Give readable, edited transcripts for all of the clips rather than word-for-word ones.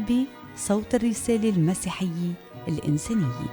المحبة، صوت الرسالة المسيحية الإنسانية.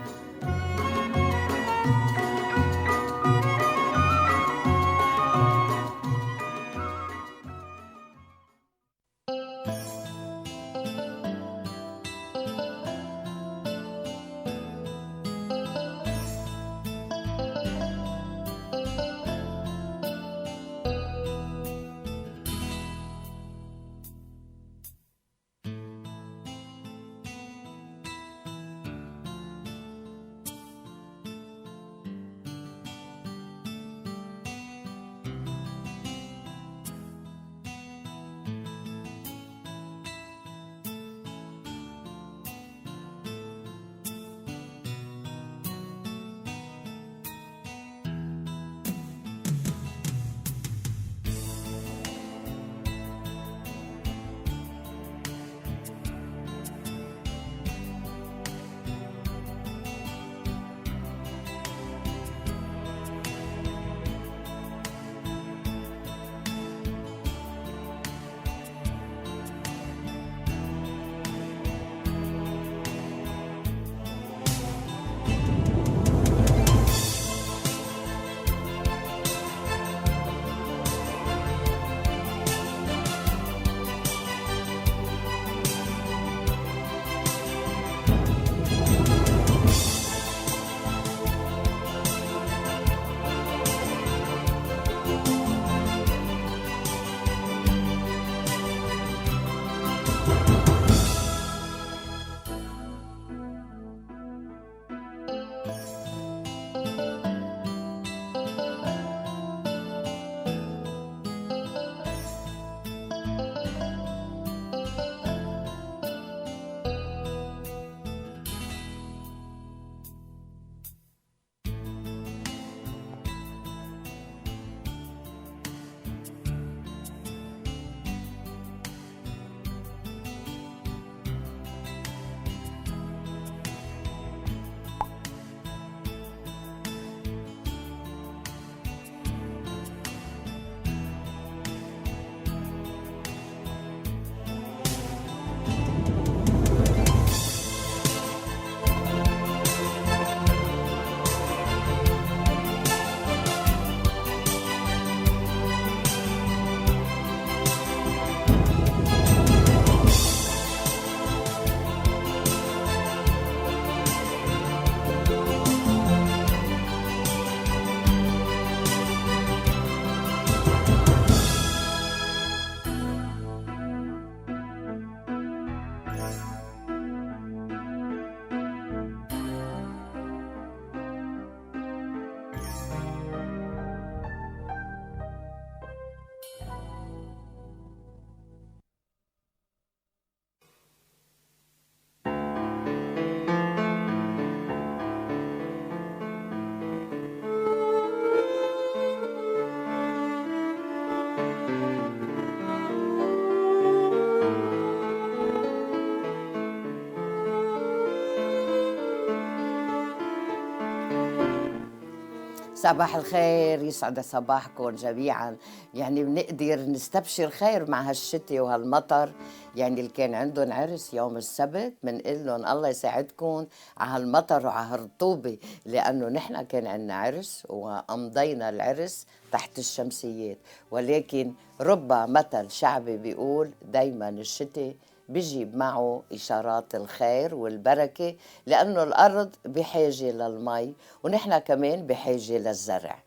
صباح الخير، يسعد صباحكم جميعا. يعني بنقدر نستبشر خير مع هالشتي وهالمطر. يعني اللي كان عندهم عرس يوم السبت بنقول لهم الله يساعدكم على هالمطر وعلى هالرطوبة، لأنه نحن كان عندنا عرس وأمضينا العرس تحت الشمسيات. ولكن رب مثل شعبي بيقول دايما الشتي بيجيب معه إشارات الخير والبركة، لأنه الأرض بحاجة للمي ونحن كمان بحاجة للزرع.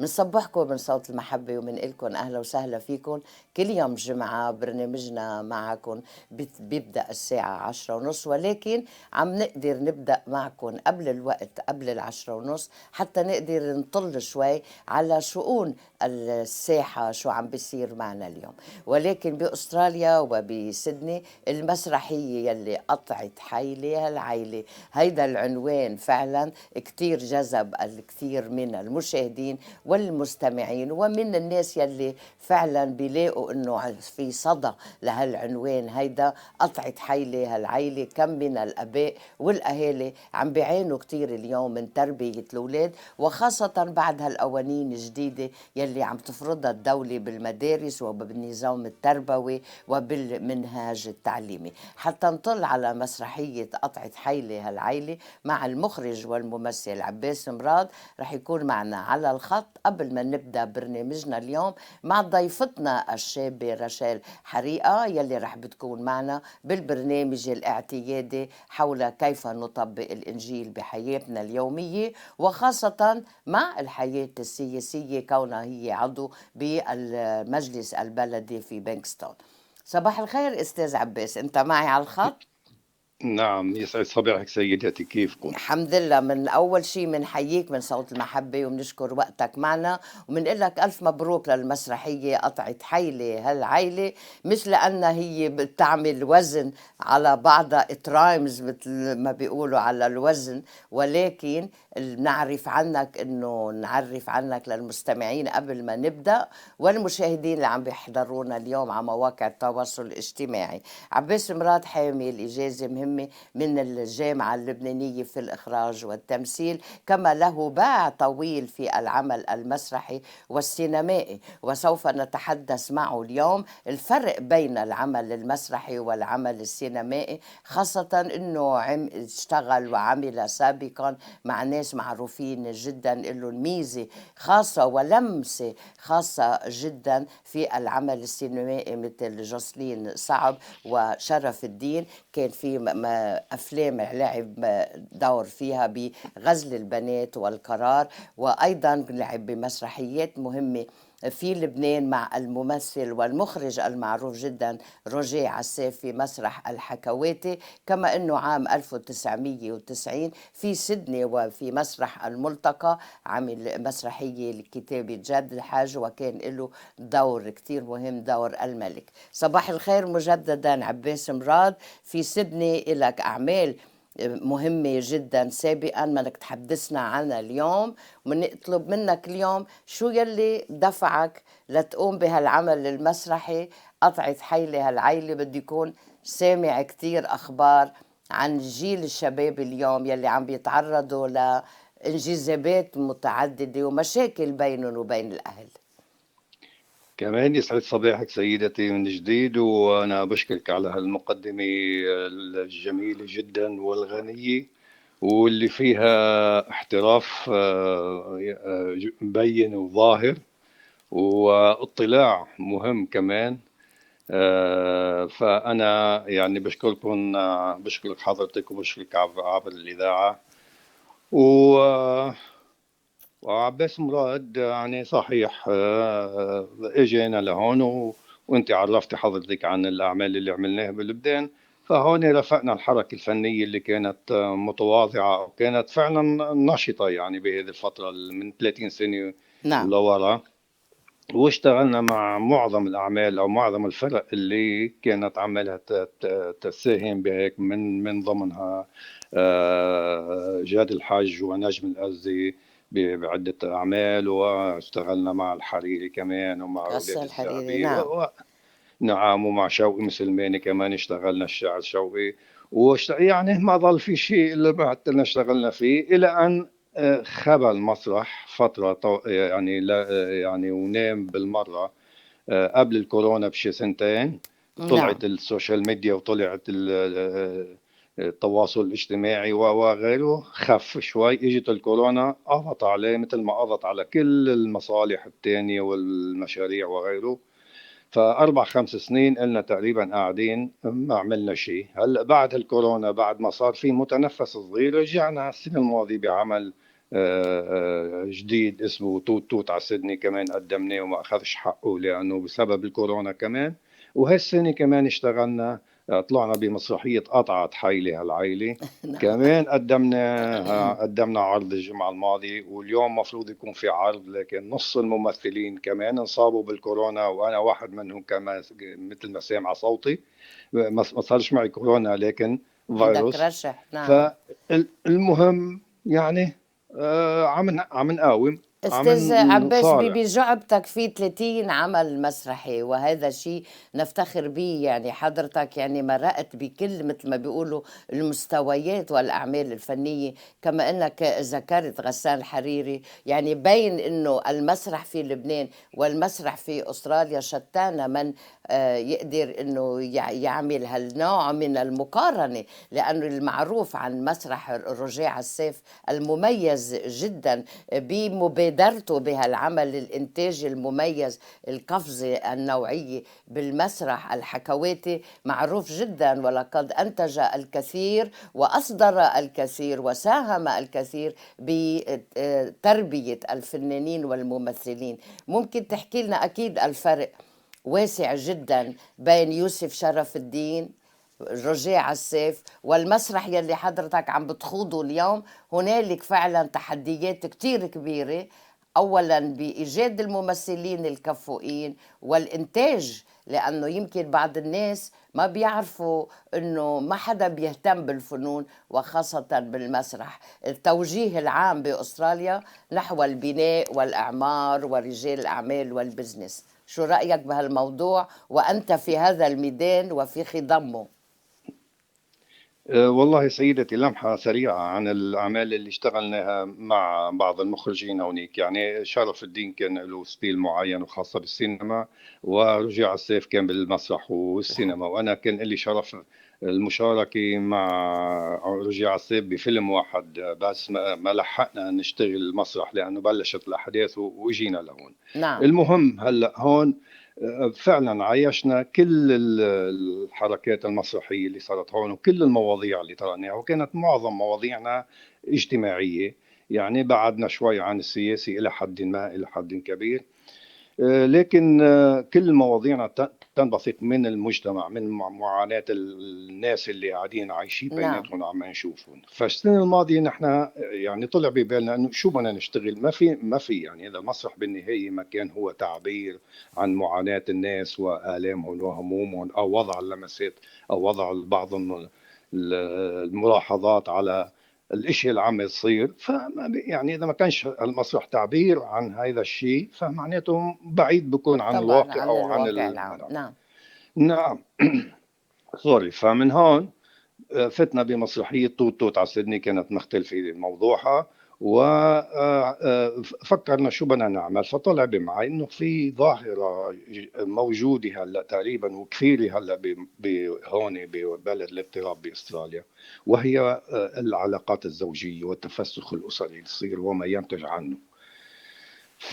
منصبحكم من صوت المحبة ومنقلكم أهلا وسهلا فيكم. كل يوم جمعة برنامجنا معكم بيبدأ الساعة 10:30، ولكن عم نقدر نبدأ معكم قبل الوقت، قبل 10:30، حتى نقدر نطل شوي على شؤون الساحة شو عم بيصير معنا اليوم. ولكن بأستراليا وبسيدني المسرحية يلي قطعت حيلي هالعيلة، هيدا العنوان فعلا كتير جذب الكثير من المشاهدين والمستمعين ومن الناس يلي فعلا بيلاقوا انه في صدى لهالعنوان هيدا قطعة حيلة هالعيلة. كم من الاباء والاهالي عم بيعانوا كتير اليوم من تربية الاولاد، وخاصة بعد هالاوانين الجديدة يلي عم تفرضها الدولة بالمدارس وبالنظام التربوي وبالمنهاج التعليمي. حتى نطل على مسرحية قطعة حيلة هالعيلة مع المخرج والممثل عباس مراد، رح يكون معنا على الخط قبل ما نبدأ برنامجنا اليوم مع ضيفتنا الشابة راشيل حريقة يلي رح بتكون معنا بالبرنامج الاعتيادي حول كيف نطبق الإنجيل بحياتنا اليومية، وخاصة مع الحياة السياسية كونها هي عضو بالمجلس البلدي في بنكستون. صباح الخير أستاذ عباس، أنت معي على الخط؟ نعم، يسعد صباحك سيداتي، كيفكم؟ الحمد لله. من أول شيء بنحييك من صوت المحبة وبنشكر وقتك معنا وبنقول لك ألف مبروك للمسرحية قطعة حيلة هالعيلة، مش لأنها هي بتعمل وزن على بعضها ترايمز مثل ما بيقولوا على الوزن، ولكن نعرف عنك إنه نعرف عنك للمستمعين قبل ما نبدأ والمشاهدين اللي عم بيحضرونا اليوم على مواقع التواصل الاجتماعي. عباس مراد حامل إجازة مهمة من الجامعة اللبنانية في الإخراج والتمثيل، كما له باع طويل في العمل المسرحي والسينمائي، وسوف نتحدث معه اليوم الفرق بين العمل المسرحي والعمل السينمائي، خاصة أنه اشتغل وعمل سابقا مع ناس معروفين جدا له الميزة خاصة ولمسة خاصة جدا في العمل السينمائي مثل جوسلين صعب وشرف الدين. كان في أفلام لعب دور فيها بغزل البنات والقرار، وأيضا لعب بمسرحيات مهمة في لبنان مع الممثل والمخرج المعروف جدا روجيه عساف في مسرح الحكواتي، كما أنه عام 1990 في سيدني وفي مسرح الملتقى عمل مسرحية لكتابة جد الحاج وكان له دور كتير مهم، دور الملك. صباح الخير مجددا عباس مراد. في سيدني لك أعمال مهمة جدا سابقا بدك تحدثنا عنها اليوم، ونطلب منك اليوم شو يلي دفعك لتقوم بهالعمل المسرحي قطعة حيلة هالعيلة. بدي يكون سامع كتير أخبار عن جيل الشباب اليوم يلي عم بيتعرضوا لانجذابات متعددة ومشاكل بينهم وبين الأهل. كمان يسعد صباحك سيدتي من جديد، وأنا بشكرك على هالمقدمة الجميلة جدا والغنية واللي فيها احتراف مبين وظاهر واطلاع مهم كمان. فأنا يعني بشكركم، بشكرك حضرتك وبشكرك عبر الإذاعة. وعباس مراد يعني صحيح اجينا لهون وانت عرفتي حضرتك عن الاعمال اللي عملناها بلبنان، فهون رافقنا الحركه الفنيه اللي كانت متواضعه وكانت فعلا نشطه يعني بهذه الفتره من 30 سنه نعم. لورا، واشتغلنا مع معظم الأعمال أو معظم الفرق اللي كانت عمالها تساهم بهيك، من ضمنها جاد الحاج ونجم الأزي بعدة أعمال، واشتغلنا مع الحريري كمان ومع أولاد الحريري. الزعبي نعم. نعم، ومع شوقي مسلماني كمان اشتغلنا الشاعر شوقي، يعني ما ظل في شيء إلا بعد اشتغلنا فيه إلى أن خبى المسرح فترة يعني لا يعني ونام بالمرة قبل الكورونا بشي سنتين. نعم. طلعت السوشيال ميديا وطلعت التواصل الاجتماعي وغيره، خف شوي. اجت الكورونا قضت عليه مثل ما قضت على كل المصالح التانية والمشاريع وغيره. فأربع خمس سنين قلنا تقريبا قاعدين ما عملنا شيء. هلا بعد الكورونا بعد ما صار في متنفس صغير رجعنا السنة الماضية بعمل جديد اسمه توت توت على سيدني، كمان قدمناه وما أخذش حقه لأنه بسبب الكورونا كمان. وهالسنة كمان اشتغلنا، طلعنا بمسرحية قطعة حيلة هالعيلة، كمان قدمنا عرض الجمعة الماضي، واليوم مفروض يكون في عرض، لكن نص الممثلين كمان انصابوا بالكورونا وأنا واحد منهم كمان، مثل ما سامع صوتي. ما صارش معي كورونا لكن عندك فيروس. رشح. نعم. فالمهم يعني عم نقاوم. أستاذ عباس، نصارع. بجعبتك في 30 عمل مسرحي، وهذا شيء نفتخر به. يعني حضرتك يعني مرقت بكل مثل ما بيقولوا المستويات والأعمال الفنية، كما أنك ذكرت غسان الحريري. يعني بين أنه المسرح في لبنان والمسرح في أستراليا شتان، من يقدر أنه يعمل هالنوع من المقارنة، لأنه المعروف عن مسرح رجاع السيف المميز جدا بمبادرته بهالعمل الإنتاجي المميز، القفزة النوعية بالمسرح الحكواتي، معروف جدا، ولقد أنتج الكثير وأصدر الكثير وساهم الكثير بتربية الفنانين والممثلين. ممكن تحكي لنا؟ أكيد الفرق واسع جدا بين يوسف شرف الدين رجاع السيف والمسرح يلي حضرتك عم بتخوضه اليوم. هنالك فعلا تحديات كتير كبيرة، أولا بإيجاد الممثلين الكفؤين والإنتاج، لأنه يمكن بعض الناس ما بيعرفوا أنه ما حدا بيهتم بالفنون وخاصة بالمسرح. التوجيه العام بأستراليا نحو البناء والإعمار ورجال الأعمال والبزنس. شو رأيك بهالموضوع وأنت في هذا الميدان وفي خضمه؟ والله سيدتي، لمحة سريعة عن الأعمال اللي اشتغلناها مع بعض المخرجين هونيك. يعني شرف الدين كان له ستيل معين وخاصة بالسينما، ورجع السيف كان بالمسرح والسينما، وأنا كان لي شرف المشاركة مع رجع السيف بفيلم واحد، بس ما لحقنا نشتغل المسرح لأنه بلشت الأحداث وإجينا لهون. نعم. المهم هلأ هون فعلا عايشنا كل الحركات المسرحية اللي صارت هون وكل المواضيع اللي طرقناها، وكانت معظم مواضيعنا اجتماعية. يعني بعدنا شوي عن السياسي إلى حد ما، إلى حد كبير، لكن كل مواضيعنا تنبثق من المجتمع، من معاناة الناس اللي قاعدين عايشين نعم. بيناتهم عم نشوفهم. فالسنة الماضية نحن يعني طلع ببالنا انه شو بدنا نشتغل. ما في يعني هذا المسرح بالنهاية ما كان هو تعبير عن معاناة الناس وآلامهم وهمومهم، او وضع اللمسات، او وضع بعض الملاحظات على الاشياء اللي عم يصير. يعني اذا ما كانش المسرح تعبير عن هذا الشيء، فمعناته بعيد بكون عن طبعا الواقع عن او عن الواقع العام. نعم. نعم. سوري. فمن هون فتنا بمسرحية توت توت على سيدني، كانت مختلفة موضوعها، وفكرنا شو بدنا نعمل. فطلع بمعي انه في ظاهرة موجودة هلا تقريبا وكثيرة هلا هون ببلد الاضطراب باستراليا، وهي العلاقات الزوجية والتفسخ الأسري اللي يصير وما ينتج عنه.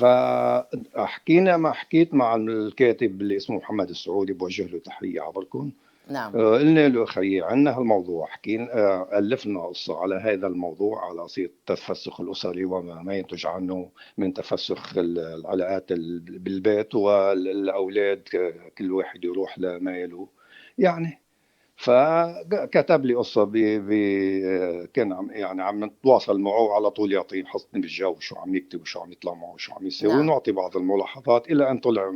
ما حكيت مع الكاتب اللي اسمه محمد السعودي، بوجه له تحية عبركم. نعم. قلنا له خيي عندنا هالموضوع، حكينا ألفنا قصة على هذا الموضوع، على قصير التفسخ الأسري وما ينتج عنه من تفسخ العلاقات بالبيت، والأولاد كل واحد يروح لماله يعني. فكتب لي قصة كان عم نتواصل معه على طول، يعطي حصني بالجو شو عم يكتب وشو عم يطلع معه وشو عم يسوي، نعم. ونعطي بعض الملاحظات إلى أن طلع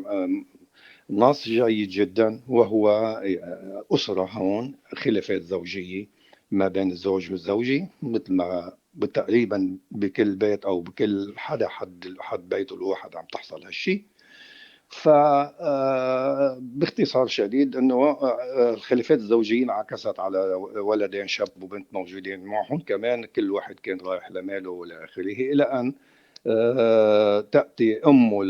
نص جيد جدا. وهو أسرة هون، خلافات زوجية ما بين الزوج والزوجة، مثل ما تقريبا بكل بيت أو بكل حد بيته الواحد عم تحصل هالشي. باختصار شديد انه الخلافات الزوجيه انعكست على ولدين، شاب وبنت موجودين معهم كمان، كل واحد كان رايح لماله والى اخره، الى ان تاتي امه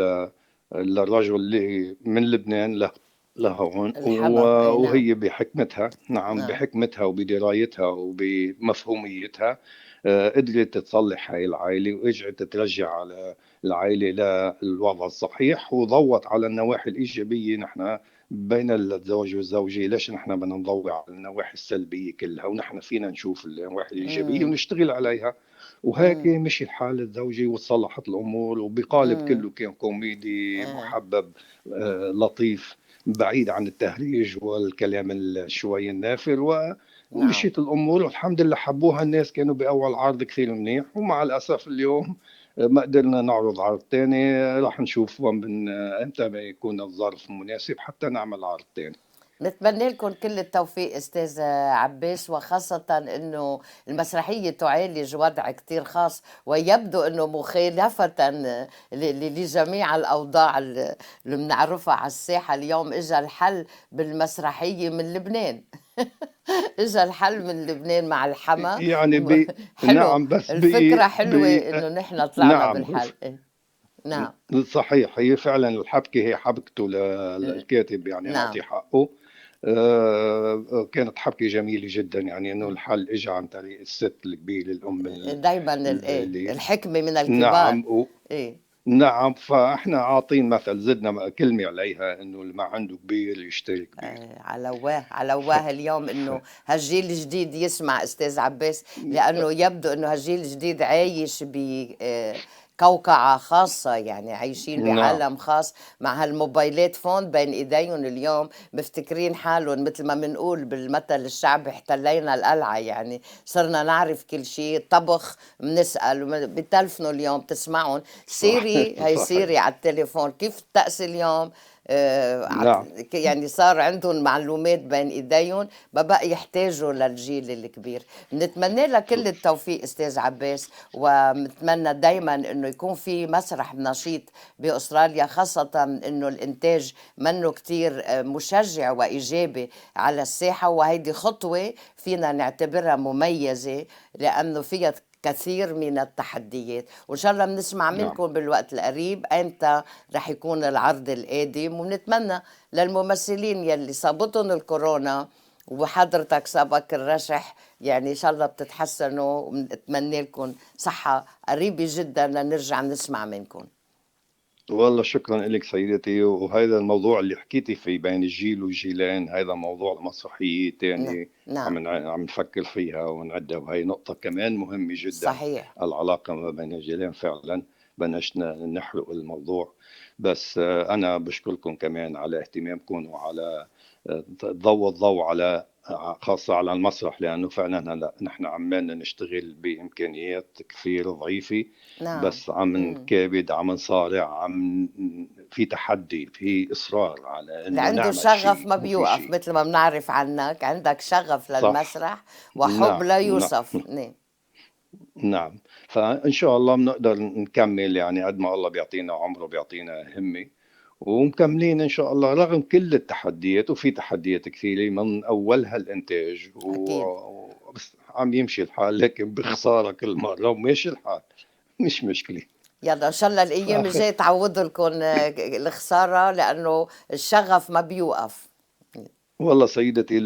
للرجل اللي من لبنان لهون، الحبب. أي نعم. وهي بحكمتها، نعم نعم. بحكمتها وبدرايتها وبمفهوميتها قدرت تصلح هاي العائلة، واجت ترجع على العائلة للوضع الصحيح، وضوت على النواحي الإيجابية. نحن بين الزوج والزوجة ليش نحن بدنا نضوي على النواحي السلبية كلها، ونحن فينا نشوف النواحي الإيجابية مم. ونشتغل عليها. وهيك مم. مشي الحال الزوجي وتصلحت الأمور، وبقالب مم. كله كان كوميدي آه. محبب لطيف، بعيد عن التهريج والكلام شوي النافر، نعم. ومشيت الأمور والحمد لله. حبوها الناس، كانوا بأول عرض كثير منيح، ومع الأسف اليوم ما قدرنا نعرض عرض تاني. راح نشوف امتى ما يكون الظرف مناسب حتى نعمل عرض تاني. نتمنى لكم كل التوفيق أستاذ عباس، وخاصة أنه المسرحية تعالج وضع كتير خاص، ويبدو أنه مخالفة لجميع الأوضاع اللي بنعرفها على الساحة اليوم، إجا الحل بالمسرحية من لبنان. إجا الحل من لبنان مع الحما. يعني حلو، نعم، بس الفكرة حلوة أنه نحن طلعنا نعم، بالحل. نعم. صحيح. هي فعلا الحبكة هي حبكته للكاتب، يعني نعم. نعطي حقه. كانت حبكة جميلة جدا، يعني انه الحل اجى عن طريق الست الكبيرة، الام دايما اللي الحكمة من الكبار. نعم إيه. نعم. فاحنا عاطين مثل، زدنا كلمة عليها، انه اللي ما عنده كبير يشتري كبير. على واه اليوم ف... انه هالجيل الجديد يسمع استاذ عباس، لانه يبدو انه هالجيل الجديد عايش بقوقعة خاصة، يعني عايشين نعم بعالم خاص مع هالموبايلات فون بين ايديهم اليوم، مفتكرين حالهم مثل ما بنقول بالمثل الشعبي احتلينا القلعة، يعني صرنا نعرف كل شيء. طبخ بنسأل بتلفنوا اليوم تسمعون سيري، هي صحيح. سيري على التليفون كيف الطقس اليوم. نعم يعني صار عندهم معلومات بين ايديهم، ما بقى يحتاجوا للجيل الكبير. بنتمنى لك كل التوفيق استاذ عباس، ونتمنى دايما انه يكون في مسرح نشيط باستراليا، خاصة انه الانتاج منه كتير مشجع وايجابي على الساحة، وهيدي خطوة فينا نعتبرها مميزة لانه فيها كثير من التحديات. وإن شاء الله بنسمع نعم. منكم بالوقت القريب أمتى رح يكون العرض القادم، ونتمنى للممثلين يلي صابتهم الكورونا وحضرتك سابك الرشح، يعني إن شاء الله بتتحسنوا، ونتمنى لكم صحة قريبة جدا لنرجع نسمع منكم. والله شكرا لك سيدتي. وهذا الموضوع اللي حكيتي فيه بين الجيل والجيلين، هذا موضوع مسرحية تاني نعم. عم نفكر فيها ونعدها، وهي نقطة كمان مهمة جدا. صحيح. العلاقة ما بين الجيلين فعلا بنشنا نحرق الموضوع. بس أنا بشكركم كمان على اهتمامكم وعلى الضوء على خاصة على المسرح، لأنه فعلا هلا نحن عمالنا نشتغل بإمكانيات كثير ضعيفة. نعم. بس عم نكابد، عم نصارع، في تحدي، في إصرار على اللي إنه عنده نعمل شغف شيء ما وفي بيوقف، شيء. مثل ما بنعرف عنك عندك شغف صح. للمسرح وحب نعم لا نعم يوصف. نعم. نعم. فإن شاء الله بنقدر نكمل، يعني قد ما الله بيعطينا عمر وبيعطينا همة، ومكملين إن شاء الله رغم كل التحديات. وفي تحديات كثيرة من أولها الإنتاج أكيد. بس عم يمشي الحال، لكن بخسارة كل مرة وماشي الحال. مش مشكلة. يلا ان شاء الله الايام فأخ... الجايه تعوضوا لكم الخساره، لانه الشغف ما بيوقف. والله سيدتي،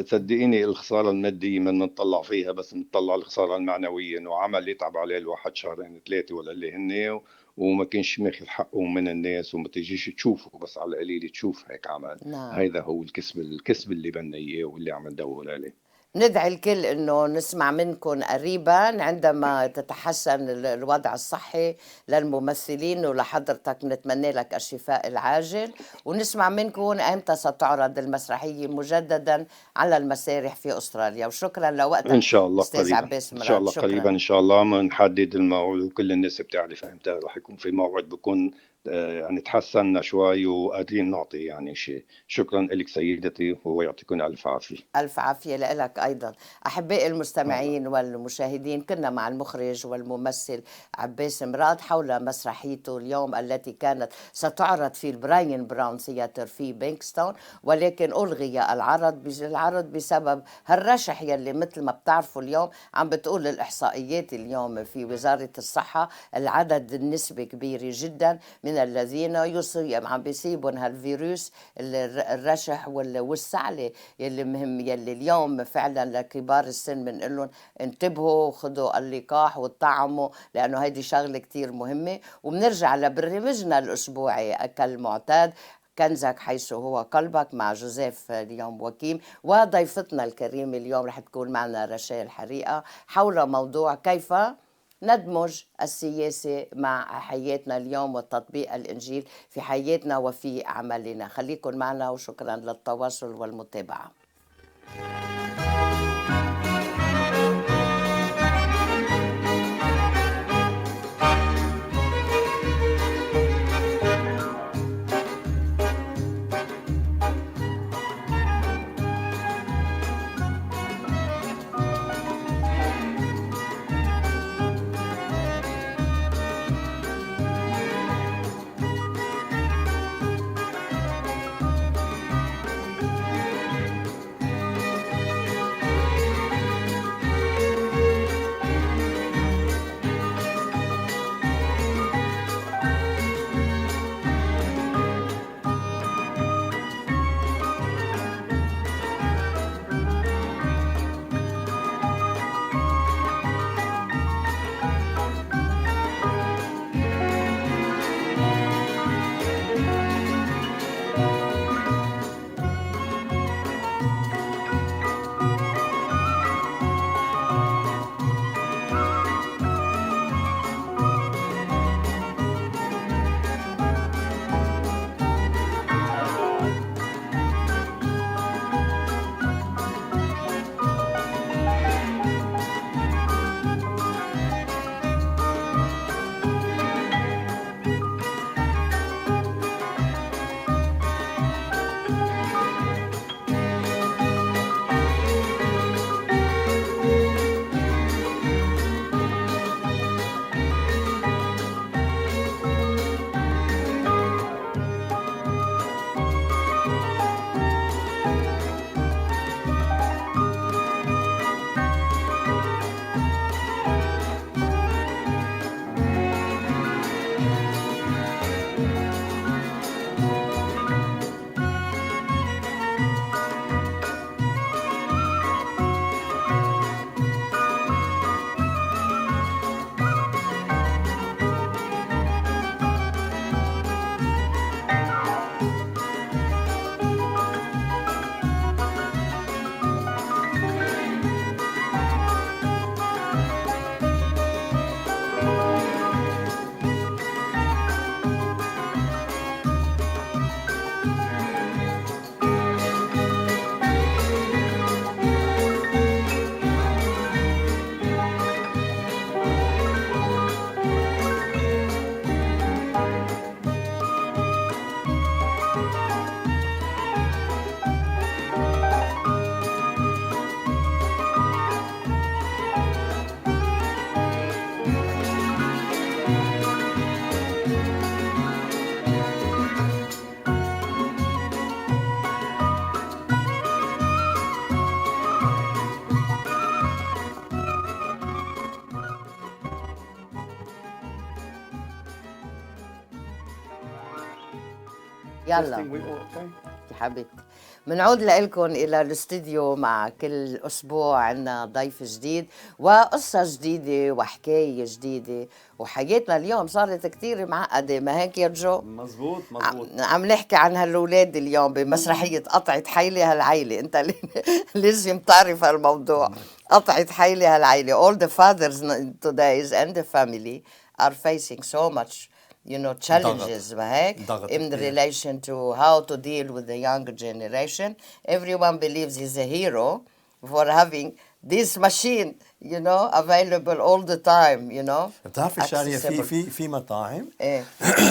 صدقيني الخسارة المادية ما بنطلع فيها، بس بنطلع الخسارة المعنوية، إنه عمل يتعب عليه الواحد شهرين ثلاثة ولا اللي هن، وما كانش ماخذ حقه من الناس، وما تجيش تشوفه، بس على القليل تشوف هيك عمل. نعم. هيدا هو الكسب اللي بدنا إياه واللي عم ندور عليه. ندعي الكل انه نسمع منكم قريبا عندما تتحسن الوضع الصحي للممثلين، ولحضرتك نتمنى لك الشفاء العاجل، ونسمع منكم امتى ستعرض المسرحيه مجددا على المسارح في استراليا. وشكرا لوقتك إن شاء الله استاذ قريبا، عباس إن شاء مراد. الله قريبا، شكرا. إن شاء الله ما نحدد الموعد، وكل الناس بتعرف إمتى رح يكون في موعد، بكون يعني تحسنا شوي وقادرين نعطي يعني شيء. شكرا لك سيدتي، ويعطيكم ألف عافية. ألف عافية لك أيضا. أحبائي الله. المستمعين والمشاهدين، كنا مع المخرج والممثل عباس مراد حول مسرحيته اليوم التي كانت ستعرض في البراين براون ثياتر في بينكستون، ولكن ألغي العرض بسبب هالرشح يلي مثل ما بتعرفوا اليوم عم بتقول الإحصائيات اليوم في وزارة الصحة، العدد النسبة كبيرة جدا من الذين عم بيصيبون هالفيروس الرشح والسعلة، يلي مهم، يلي اليوم فعلا لكبار السن بنقول لهم انتبهوا، خذوا اللقاح وطعموا، لانه هيدي شغله كتير مهمه. وبنرجع لبرنامجنا الاسبوعي كالمعتاد، كنزك حيث هو قلبك، مع جوزيف اليوم وكيم، وضيفتنا الكريمه اليوم رح تكون معنا راشيل حريقة حول موضوع كيف ندمج السياسة مع حياتنا اليوم وتطبيق الإنجيل في حياتنا وفي عملنا. خليكن معنا، وشكرا للتواصل والمتابعة. يلا يا حبيبتي. بنعود لكم إلى الاستديو مع كل أسبوع عنا ضيف جديد وقصة جديدة وحكاية جديدة، وحياتنا اليوم صارت كتير معقدة، ما هيك يا جو؟ مزبوط. عم نحكي عن هالولاد اليوم بمسرحية قطعة حيلة هالعيلة. أنت لازم تعرف هالموضوع. قطعة حيلة هالعيلة. All the fathers today and the family are facing so much challenges in relation to how to deal with the younger generation. Everyone believes he's a hero for having this machine, available all the time, بتعرفي شادية في مطاعم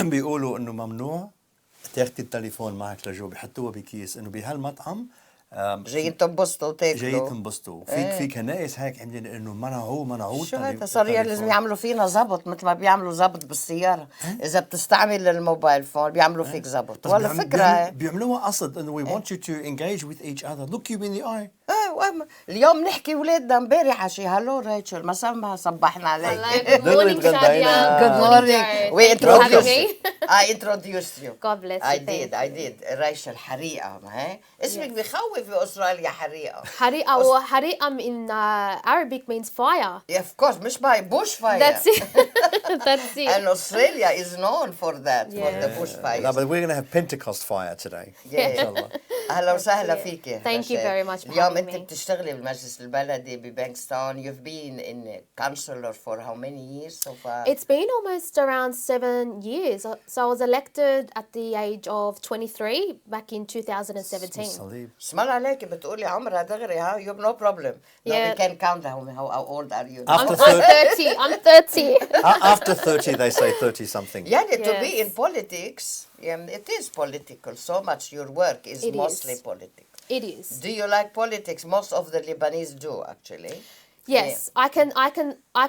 بيقولوا انه ممنوع تاخدي التليفون معك لجو، بيحطوها بكيس، انه بهالمطعم جايين تنبسطوا وتاكلوا. جايين تنبسطوا. في كنائس هيك عاملين انه منعوا شو هذا؟ صار لازم يعملوا فينا ضبط مثل ما بيعملوا ضبط بالسياره. اذا بتستعمل الموبايل فون بيعملوا فيك ضبط. ولا فكره بيعملوها قصد انه we want you to engage with each other, look you in the eye. اليوم نحكي ولادنا امبارح شي هالو ريتشل ما صبحنا عليك. Good morning, Shadia. Good morning. We introduced you. God bless you. I did. Rachel حريقة. ما هي اسمك بخوف في أستراليا حريقة. حريقة in Arabic means fire. Yeah, of course, مش by bushfire. That's it. That's it. And Australia is known for that, for the bushfires. No, but we're going to have Pentecost fire today. Yeah. أهلا وسهلا فيك. Thank you very much for اليوم having أنت me. بتشتغلي بالمجلس البلدي ببانكستون. You've been in councillor for how many years so far? It's been almost around 7 years. So I was elected at the age of 23 back in 2017. اسم الله عليك بتقولي عمرها دغري ها. You have no problem. No, we can count how old are you? I'm 30. I'm 30. After 30 they say 30 something. يعني to be in politics, it is political. So much your work is mostly political. It is. Do you like politics? Most of the Lebanese do, actually. Yes, I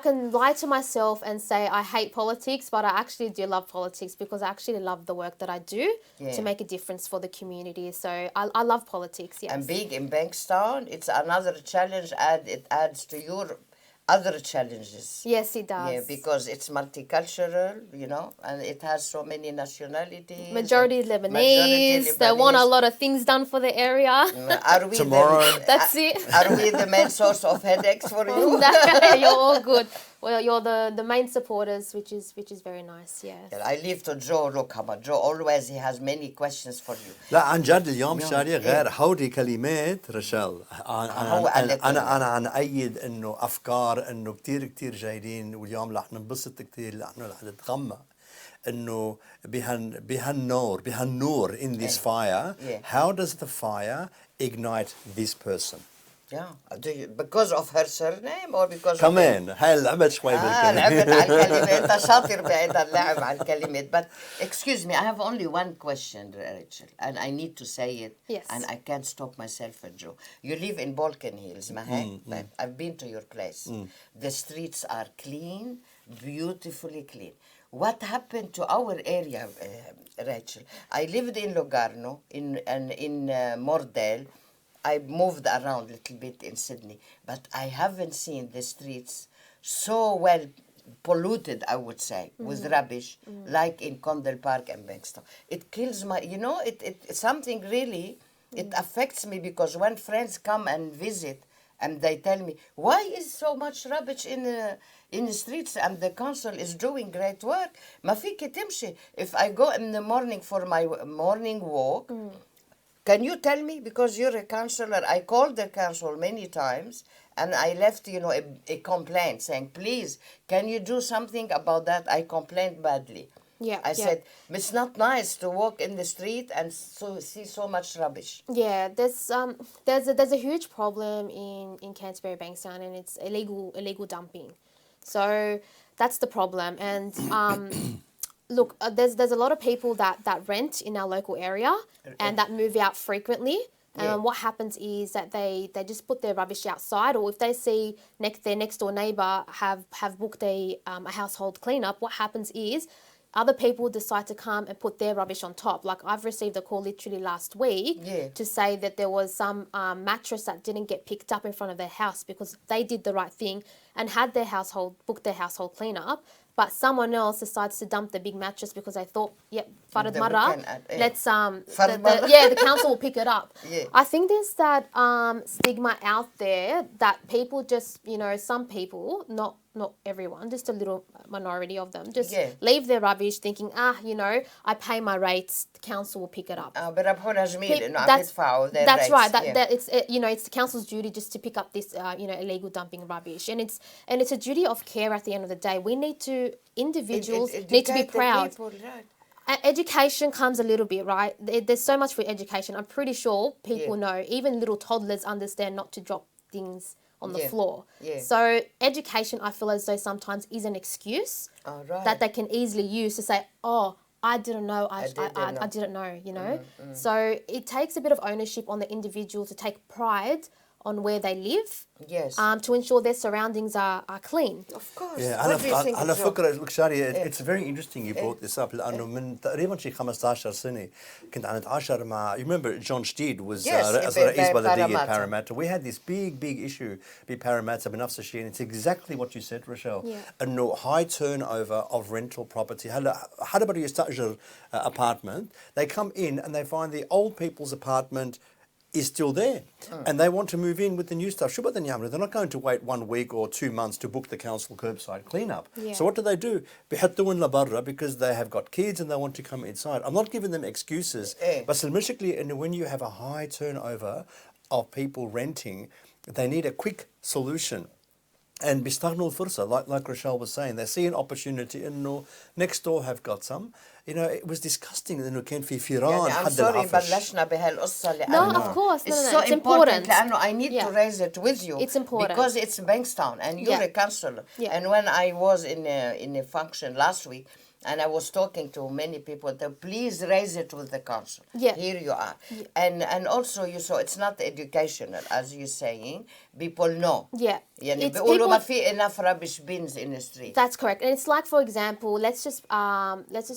can lie to myself and say I hate politics, but I actually do love politics because I actually love the work that I do to make a difference for the community. So I love politics, yes. And being in Bankstown, it's another challenge. It adds to your other challenges. Yes, it does. Yeah, because it's multicultural, and it has so many nationalities. Majority Lebanese. They want a lot of things done for the area. Are we tomorrow? That's it. Are we the main source of headaches for you? No, you're all good. Well, you're the main supporters, which is very nice. Yes. I leave to Joe. Look, Joe always he has many questions for you. لا عن جد اليوم شادية غير هودي كلمات رشال. أنا عن أيد إنه أفكار إنه كتير جيدين، واليوم رح ننبسط كتير، رح نتغمى إنه بهالنور in this fire. How does the fire ignite this person? Yeah, because of her surname or because كمان هاي لعبت شوي بالكلمات. لعبت على الكلمات. أنت شاطر بهذا اللعب على الكلمات. But excuse me, I have only one question, Rachel, and I need to say it. Yes. And I can't stop myself, Joe. You live in Balkan Hills, ما هيك؟ I've been to your place. The streets are clean, beautifully clean. What happened to our area, Rachel? I lived in Logarno, in Mordel. I moved around a little bit in Sydney, but I haven't seen the streets so well polluted, I would say, with rubbish, like in Condell Park and Bankstown. It kills my, something really, it affects me because when friends come and visit and they tell me, why is so much rubbish in the streets and the council is doing great work? ما فيك تمشي. If I go in the morning for my morning walk, can you tell me, because you're a councillor, I called the council many times and I left, a complaint saying, please, can you do something about that? I complained badly. I said, it's not nice to walk in the street and see so much rubbish. Yeah, there's a huge problem in Canterbury Bankstown, and it's illegal dumping. So that's the problem. And look, there's a lot of people that rent in our local area and that move out frequently. What happens is that they just put their rubbish outside, or if they see their next door neighbour have booked a household cleanup, what happens is other people decide to come and put their rubbish on top. Like I've received a call literally last week to say that there was some mattress that didn't get picked up in front of their house because they did the right thing and had their booked their household cleanup, but someone else decides to dump the big mattress because they thought, yep, farad marra, let's the council will pick it up. Yeah. I think there's that stigma out there that people just, some people, not everyone, just a little minority of them, just leave their rubbish thinking, I pay my rates, the council will pick it up. That's right. It's the council's duty just to pick up this, illegal dumping rubbish, and it's a duty of care at the end of the day. We need to, individuals need to be proud. People, right. Education comes a little bit, right? There's so much for education. I'm pretty sure people know, even little toddlers understand not to drop things on the floor. Yeah. So education, I feel as though sometimes is an excuse that they can easily use to say, oh, I didn't know, I didn't know, So it takes a bit of ownership on the individual to take pride on where they live, to ensure their surroundings are clean. Of course. Yeah, أنا فكرة look شادية, it's very interesting you brought this up لأنه من تقريبا شي 15 سنة كنت عم نتعاشر مع, you remember John Steed was رئيس بلدية Parramatta. We had this big issue بParramatta بنفس الشيء, and it's exactly what you said, Rachel. إنه high turnover of rental property. هلا حدا بده يستأجر apartment, they come in and they find the old people's apartment is still there, and they want to move in with the new stuff. They're not going to wait 1 week or 2 months to book the council curbside cleanup. So what do? بيحطون لبرا because they have got kids and they want to come inside. I'm not giving them excuses, but المشكلة when you have a high turnover of people renting, they need a quick solution. And بيستغلوا الفرصة, like Rachel was saying, they see an opportunity إنه next door have got some. It was disgusting إنه كان في فيران حد العفش. I'm sorry بلشنا بهالقصة لأنه No, of course, it's so important لأنه I need to raise it with you. It's important because it's Bankstown and you're a councillor. And when I was in a function last week, and I was talking to many people, please raise it with the council. Here you are. And also you saw it's not educational, as you're saying. People know. يعني بيقولوا ما في enough rubbish bins in the street. That's correct. And it's like, for example, let's just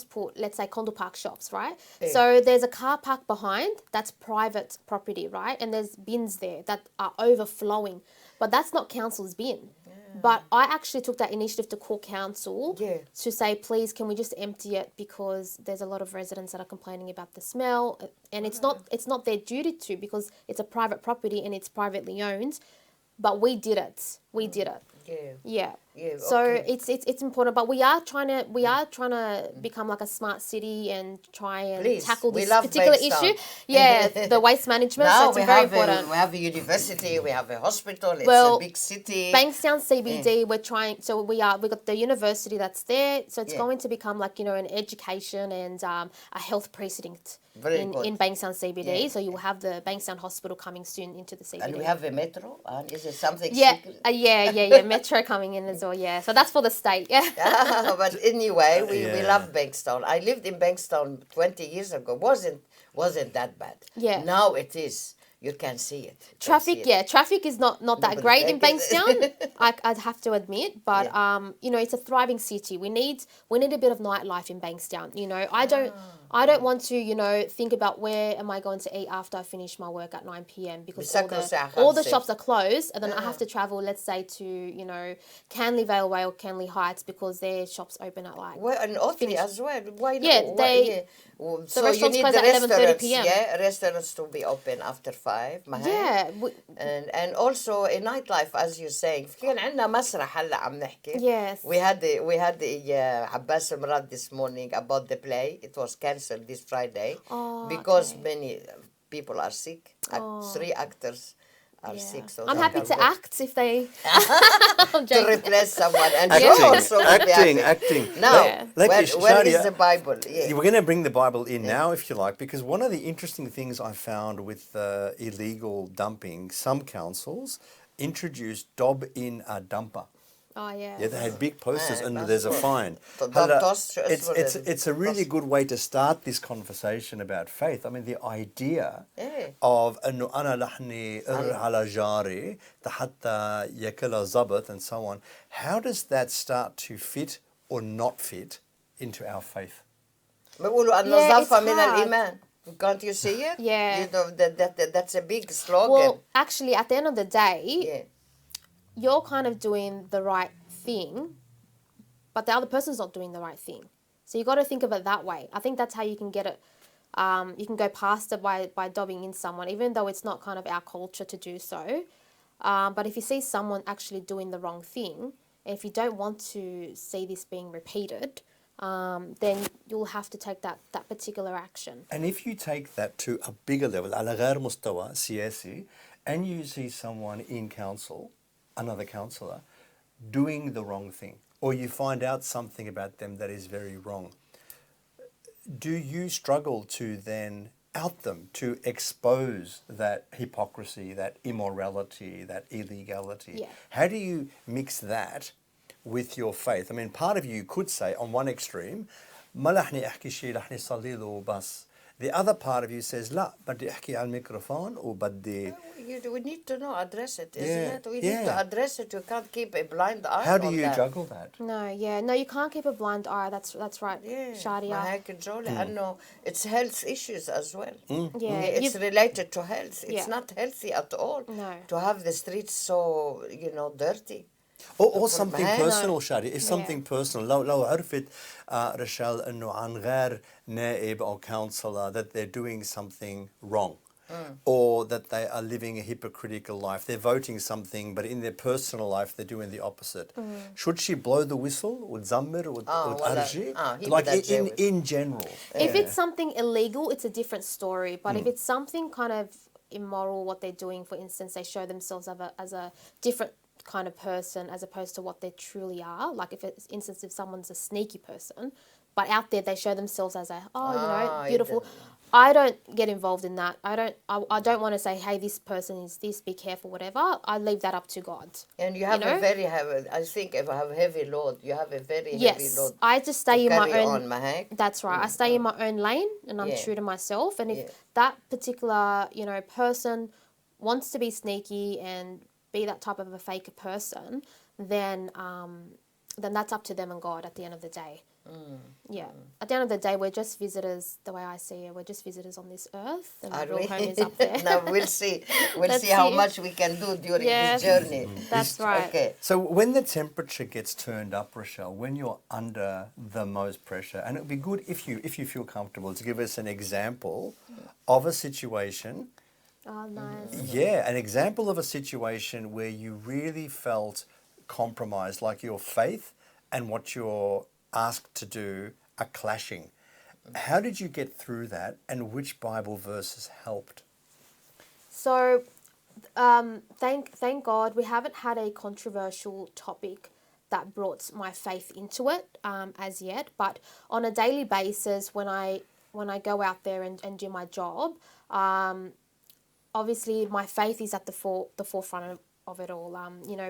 put, let's say, condo park shops, right? So there's a car park behind that's private property, right? And there's bins there that are overflowing, but that's not council's bin. But I actually took that initiative to call council to say, please, can we just empty it, because there's a lot of residents that are complaining about the smell, and it's not their duty to, because it's a private property and it's privately owned, but we did it. So it's important, but we are trying to become like a smart city and try and tackle this particular issue. The waste management. Now so it's very important. We have a university, we have a hospital. It's a big city. Bankstown CBD. We're trying. So we got the university that's there. So it's going to become like an education and a health precinct in Bankstown CBD. So you will have the Bankstown Hospital coming soon into the CBD. And we have a metro. Is it something? Metro coming in as well. So that's for the state. But anyway, we love Bankstown. I lived in Bankstown 20 years ago. Wasn't that bad. Now it is. You can see it. Traffic is not that great in Bankstown. I'd have to admit, but it's a thriving city. We need a bit of nightlife in Bankstown. I don't want to think about where am I going to eat after I finish my work at 9 p.m. because all the shops are closed, and then I have to travel, let's say, to Canley Vale Way or Canley Heights because their shops open at like. Well, and Otley as well. Why not? The restaurants close at 11:30 p.m. Restaurants to be open after 5. And also a nightlife, as you're saying. كان عندنا مسرح هلا عم نحكي. Yes. We had عباس مراد this morning about the play. It was cancelled this Friday because many people are sick. 3 actors are sick. So I'm happy to act if they to replace someone. And acting. Now, where is the Bible? We're going to bring the Bible in now, if you like, because one of the interesting things I found with illegal dumping, some councils introduced dob in a dumper. They had big posters and there's a fine. It's a really good way to start this conversation about faith. I mean, the idea of إنه أنا لحني على جاري حتى يأكل زبط and so on. How does that start to fit or not fit into our faith? بيقولوا النظافة من الإيمان. Can't you see it? Yeah. That's a big slogan. Well, actually, at the end of the day, you're kind of doing the right thing, but the other person's not doing the right thing. So you got to think of it that way. I think that's how you can get it. You can go past it by dobbing in someone, even though it's not kind of our culture to do so. But if you see someone actually doing the wrong thing, if you don't want to see this being repeated, then you'll have to take that particular action. And if you take that to a bigger level, على غير مستوى سياسي, and you see someone in council, another councillor, doing the wrong thing, or you find out something about them that is very wrong, do you struggle to then out them, to expose that hypocrisy, that immorality, that illegality? Yeah. How do you mix that with your faith? I mean, part of you could say on one extreme, ما لحني أحكي شيء لحني صلي له وبس. The other part of you says, لا بدي أحكي على الميكروفون وبدي. We need to know, address it, isn't Yeah, it? We yeah. need to address it. You can't keep a blind eye How do on you that. juggle that? No, you can't keep a blind eye. That's right, Shadية. ما هيك جولة لأنه it's health issues as well. Yeah, It's related to health. It's Yeah. not healthy at all No. to have the streets so, dirty. Or something No. personal, Shadi. It's something personal. لو عرفت رشال إنه عن غير نائب or councillor that they're doing something wrong. Or that they are living a hypocritical life. They're voting something, but in their personal life, they're doing the opposite. Should she blow the whistle? وتزمر وتأرجي? Like in general. If it's something illegal, it's a different story. But if it's something kind of immoral, what they're doing, for instance, they show themselves as a different kind of person as opposed to what they truly are. Like if it's, instance, if someone's a sneaky person, but out there they show themselves as beautiful. I don't get involved in that. I don't want to say, hey, this person is this, be careful, whatever. I leave that up to God. And you have a very heavy, I think if I have a heavy load, you have a very heavy load. I just stay in my own. That's right. I stay in my own lane and I'm true to myself. And if that particular, person wants to be sneaky and be that type of a fake person, then that's up to them and God at the end of the day. Yeah. At the end of the day, we're just visitors, the way I see it. We're just visitors on this earth. And our real home is up there. Now we'll see. We'll see how much we can do during this journey. That's right. Okay. So when the temperature gets turned up, Rachel, when you're under the most pressure, and it would be good if you feel comfortable to give us an example of a situation. Oh, nice. Yeah, an example of a situation where you really felt compromised, like your faith and what you're asked to do are clashing. How did you get through that, and which Bible verses helped? So, thank God we haven't had a controversial topic that brought my faith into it as yet. But on a daily basis, when I go out there and do my job, obviously my faith is at the forefront of it all.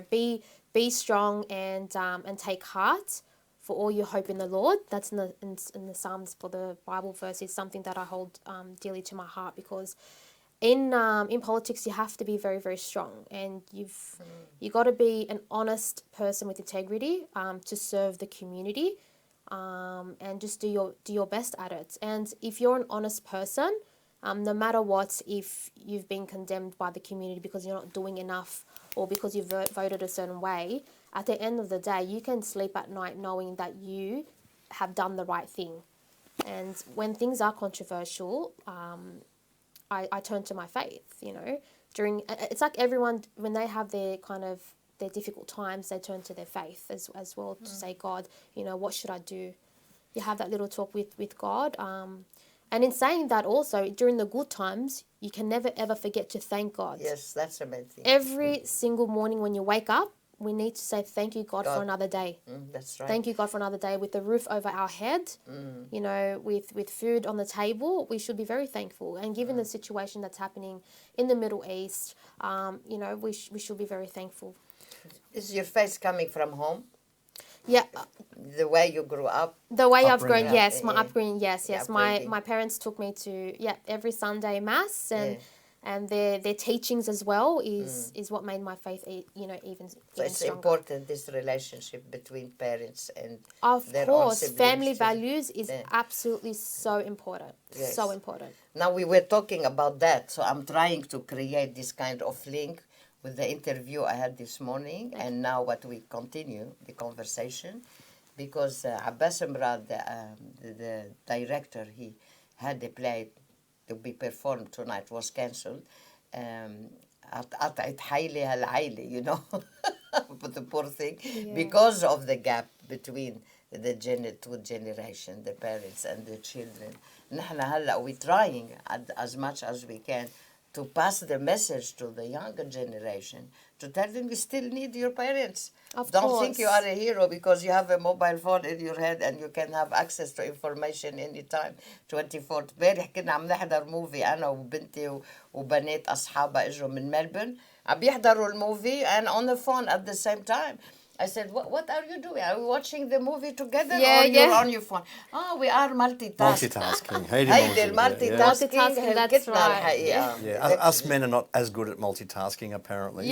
Be strong and take heart. For all your hope in the Lord. That's in the Psalms. For the Bible verse is something that I hold dearly to my heart, because in politics you have to be very, very strong, and you got to be an honest person with integrity to serve the community, and just do your best at it. And if you're an honest person, no matter what, if you've been condemned by the community because you're not doing enough or because you voted a certain way, at the end of the day, you can sleep at night knowing that you have done the right thing. And when things are controversial, I turn to my faith, It's like everyone, when they have their difficult times, they turn to their faith as well to say, God, what should I do? You have that little talk with God. And in saying that also, during the good times, you can never ever forget to thank God. Yes, that's amazing. Every single morning when you wake up, we need to say thank you, God, for another day. That's right. Thank you, God, for another day. With the roof over our head, with food on the table, we should be very thankful. And given the situation that's happening in the Middle East, we should be very thankful. Is your faith coming from home? Yeah. The way you grew up? The way I've grown, yes. My upbringing, yes. Upbringing. My parents took me to, every Sunday Mass, and their teachings as well is what made my faith, even So it's stronger. important, this relationship between parents and of their course, own siblings family too. values is absolutely so important. Yes. So important. Now we were talking about that, so I'm trying to create this kind of link with the interview I had this morning, and now what we continue the conversation, because Abbas Mrad, the director, he had a play to be performed tonight, was cancelled. قطعت حيلها العيلة, you know, but the poor thing, because of the gap between the two generations, the parents and the children. نحن هلا we trying as much as we can to pass the message to the younger generation, to tell them you still need your parents. Don't think you are a hero because you have a mobile phone in your head and you can have access to information anytime 24. امبارح كنا عم نحضر موفي أنا وبنتي وبنات أصحابها إجوا من ملبورن عم بيحضروا الموفي and on the phone at the same time. I said, what are you doing? Are we watching the movie together or you're on your phone? Oh, we are multitasking. هيدي multitasking, that's right. Us men are not as good at multitasking, apparently.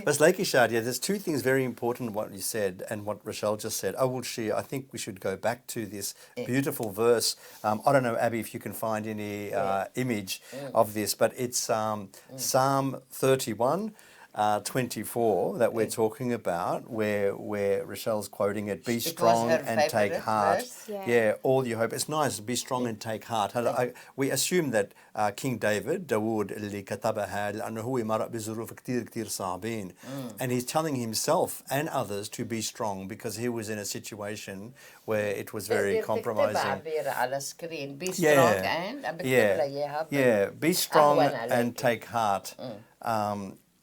But like Shadia, there's two things very important what you said and what Rachel just said. I think we should go back to this beautiful verse. I don't know, Abby, if you can find any image of this, but it's Psalm 31. 24 that we're talking about, where Rachel's quoting it, be strong and take heart. All you hope. It's nice, be strong and take heart. We assume that King David, داود اللي كتبها لأنه هو مرق بظروف كتير صعبين. And he's telling himself and others to be strong because he was in a situation where it was very compromising. Be strong and be strong and take heart.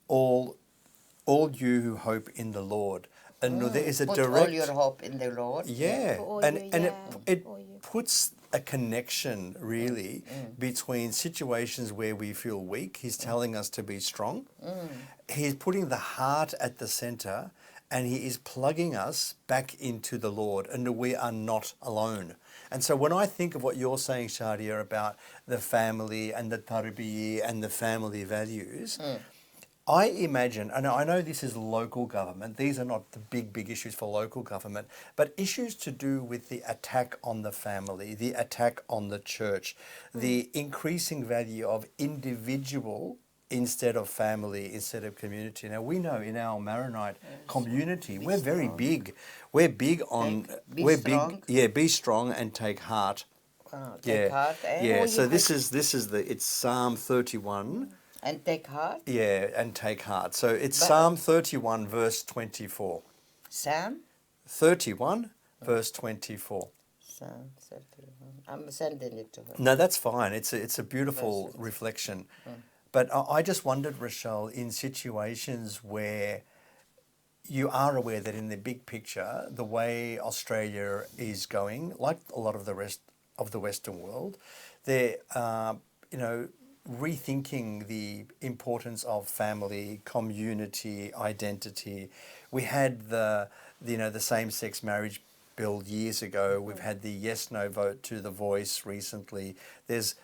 All you who hope in the Lord. And there is a put direct... all your hope in the Lord. It puts a connection, really, between situations where we feel weak. He's telling us to be strong. He's putting the heart at the center, and he is plugging us back into the Lord, and we are not alone. And so when I think of what you're saying, Shadiya, about the family and the tarbiyya and the family values... I imagine, and I know this is local government, these are not the big issues for local government, but issues to do with the attack on the family, the attack on the church, the increasing value of individual instead of family, instead of community. Now, we know in our Maronite community, we're very big. We're big on... Be strong and take heart. Take heart. So it's Psalm 31... And take heart? And take heart. So it's Psalm 31, verse 24. Psalm? 31, verse 24. Psalm 31. I'm sending it to her. No, that's fine. It's a beautiful reflection. But I just wondered, Rachel, in situations where you are aware that in the big picture, the way Australia is going, like a lot of the rest of the Western world, they're, rethinking the importance of family, community, identity. We had the same-sex marriage bill years ago. We've had the yes/no vote to the Voice recently. There's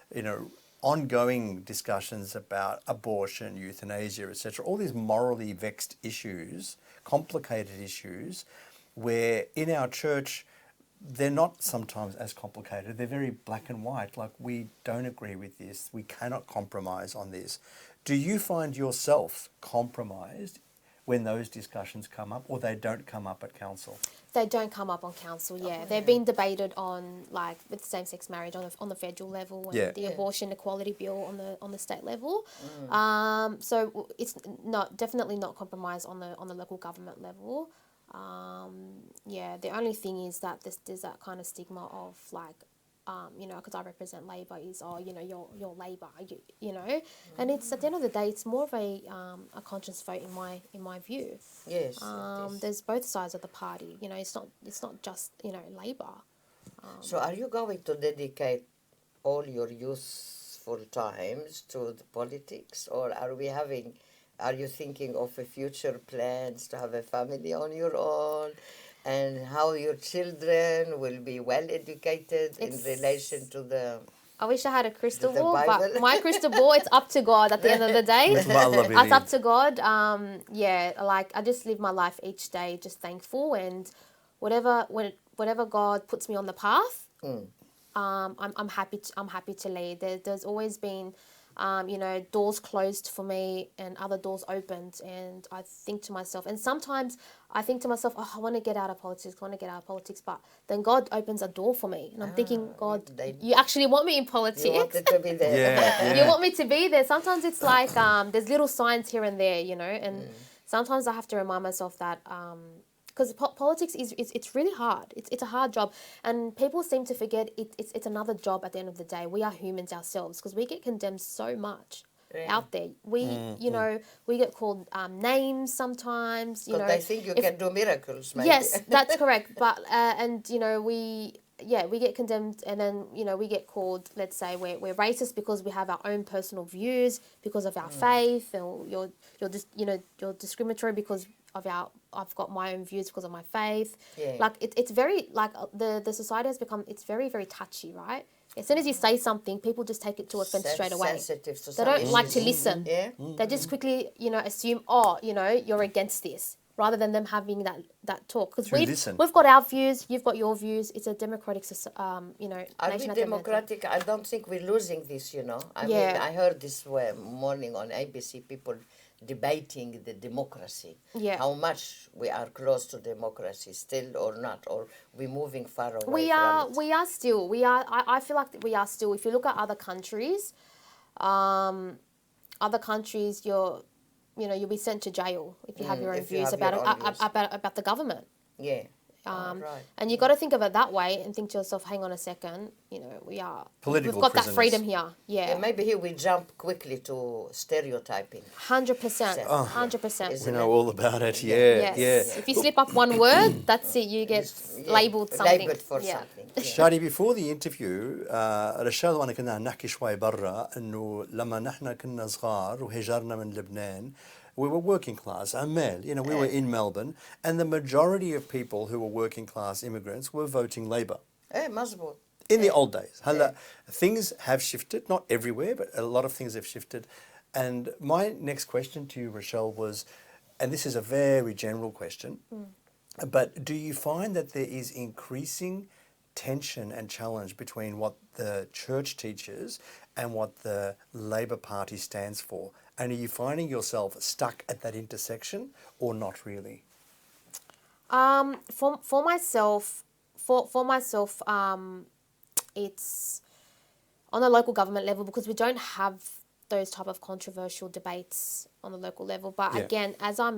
ongoing discussions about abortion, euthanasia, etc. All these morally vexed issues, complicated issues, where in our church they're not sometimes as complicated. They're very black and white, like we don't agree with this, we cannot compromise on this. Do you find yourself compromised when those discussions come up, or they don't come up at council? They don't come up on council, They've been debated on, like, with same-sex marriage on the federal level and the abortion equality bill on the state level. So it's definitely not compromised on the local government level. The only thing is that there's that kind of stigma of, like, because I represent Labor, is you're Labor, and it's at the end of the day, it's more of a conscience vote in my view. Yes. There's both sides of the party. It's not just Labor. So are you going to dedicate all your useful times to the politics, or are you thinking of a future plans to have a family on your own, and how your children will be well educated in relation to the... I wish I had a crystal ball, but my crystal ball, it's up to God at the end of the day. It's up to God. I just live my life each day just thankful, and whatever God puts me on the path, I'm happy to lead. There's always been doors closed for me and other doors opened. And I think to myself, and sometimes I think to myself, oh, I want to get out of politics, but then God opens a door for me. And I'm thinking, God, you actually want me in politics? You wanted to be there. You want me to be there. Sometimes it's like there's little signs here and there, and sometimes I have to remind myself that because politics it's really hard. It's a hard job, and people seem to forget it's another job at the end of the day. We are humans ourselves because we get condemned so much out there. We get called names sometimes. They think you can do miracles. Maybe. Yes, that's correct. But we get condemned, and then we get called. Let's say we're racist because we have our own personal views because of our faith, and you're discriminatory because of I've got my own views because of my faith. Yeah. Like it's very like the society has become. It's very very touchy, right? As soon as you say something, people just take it to offense straight away. Sensitive to they don't like to listen. Yeah. They just quickly assume you're against this, rather than them having that talk. Because we've got our views, you've got your views. It's a democratic, Are nation. we democratic? I don't think we're losing this, I mean, I heard this morning on ABC, people debating the democracy. Yeah. How much we are close to democracy still or not, or we're moving far away We are still. I feel like we are still. If you look at other countries, you'll be sent to jail if you have your own views about the government. Yeah. Right. And you got to think of it that way and think to yourself, hang on a second, we've got prisoners. that freedom here. Yeah. Maybe here we jump quickly to stereotyping. 100%. 100%. We know all about it. Yeah. Yes. Yeah. If you slip up one word, that's it. You get labelled something. Labelled for something. Yeah. شادي, before the interview, رشال وانا كنا نحكي شوي برا انه لما نحن كنا صغار وهجرنا من لبنان, we were working class, عمال. We were in Melbourne, and the majority of people who were working class immigrants were voting Labor. مزبوط. In the old days. هلا, things have shifted, not everywhere, but a lot of things have shifted. And my next question to you, Rachel, was, and this is a very general question, but do you find that there is increasing tension and challenge between what the church teaches and what the Labor Party stands for? And are you finding yourself stuck at that intersection or not really? For myself, it's on the local government level because we don't have those type of controversial debates on the local level. But again, as I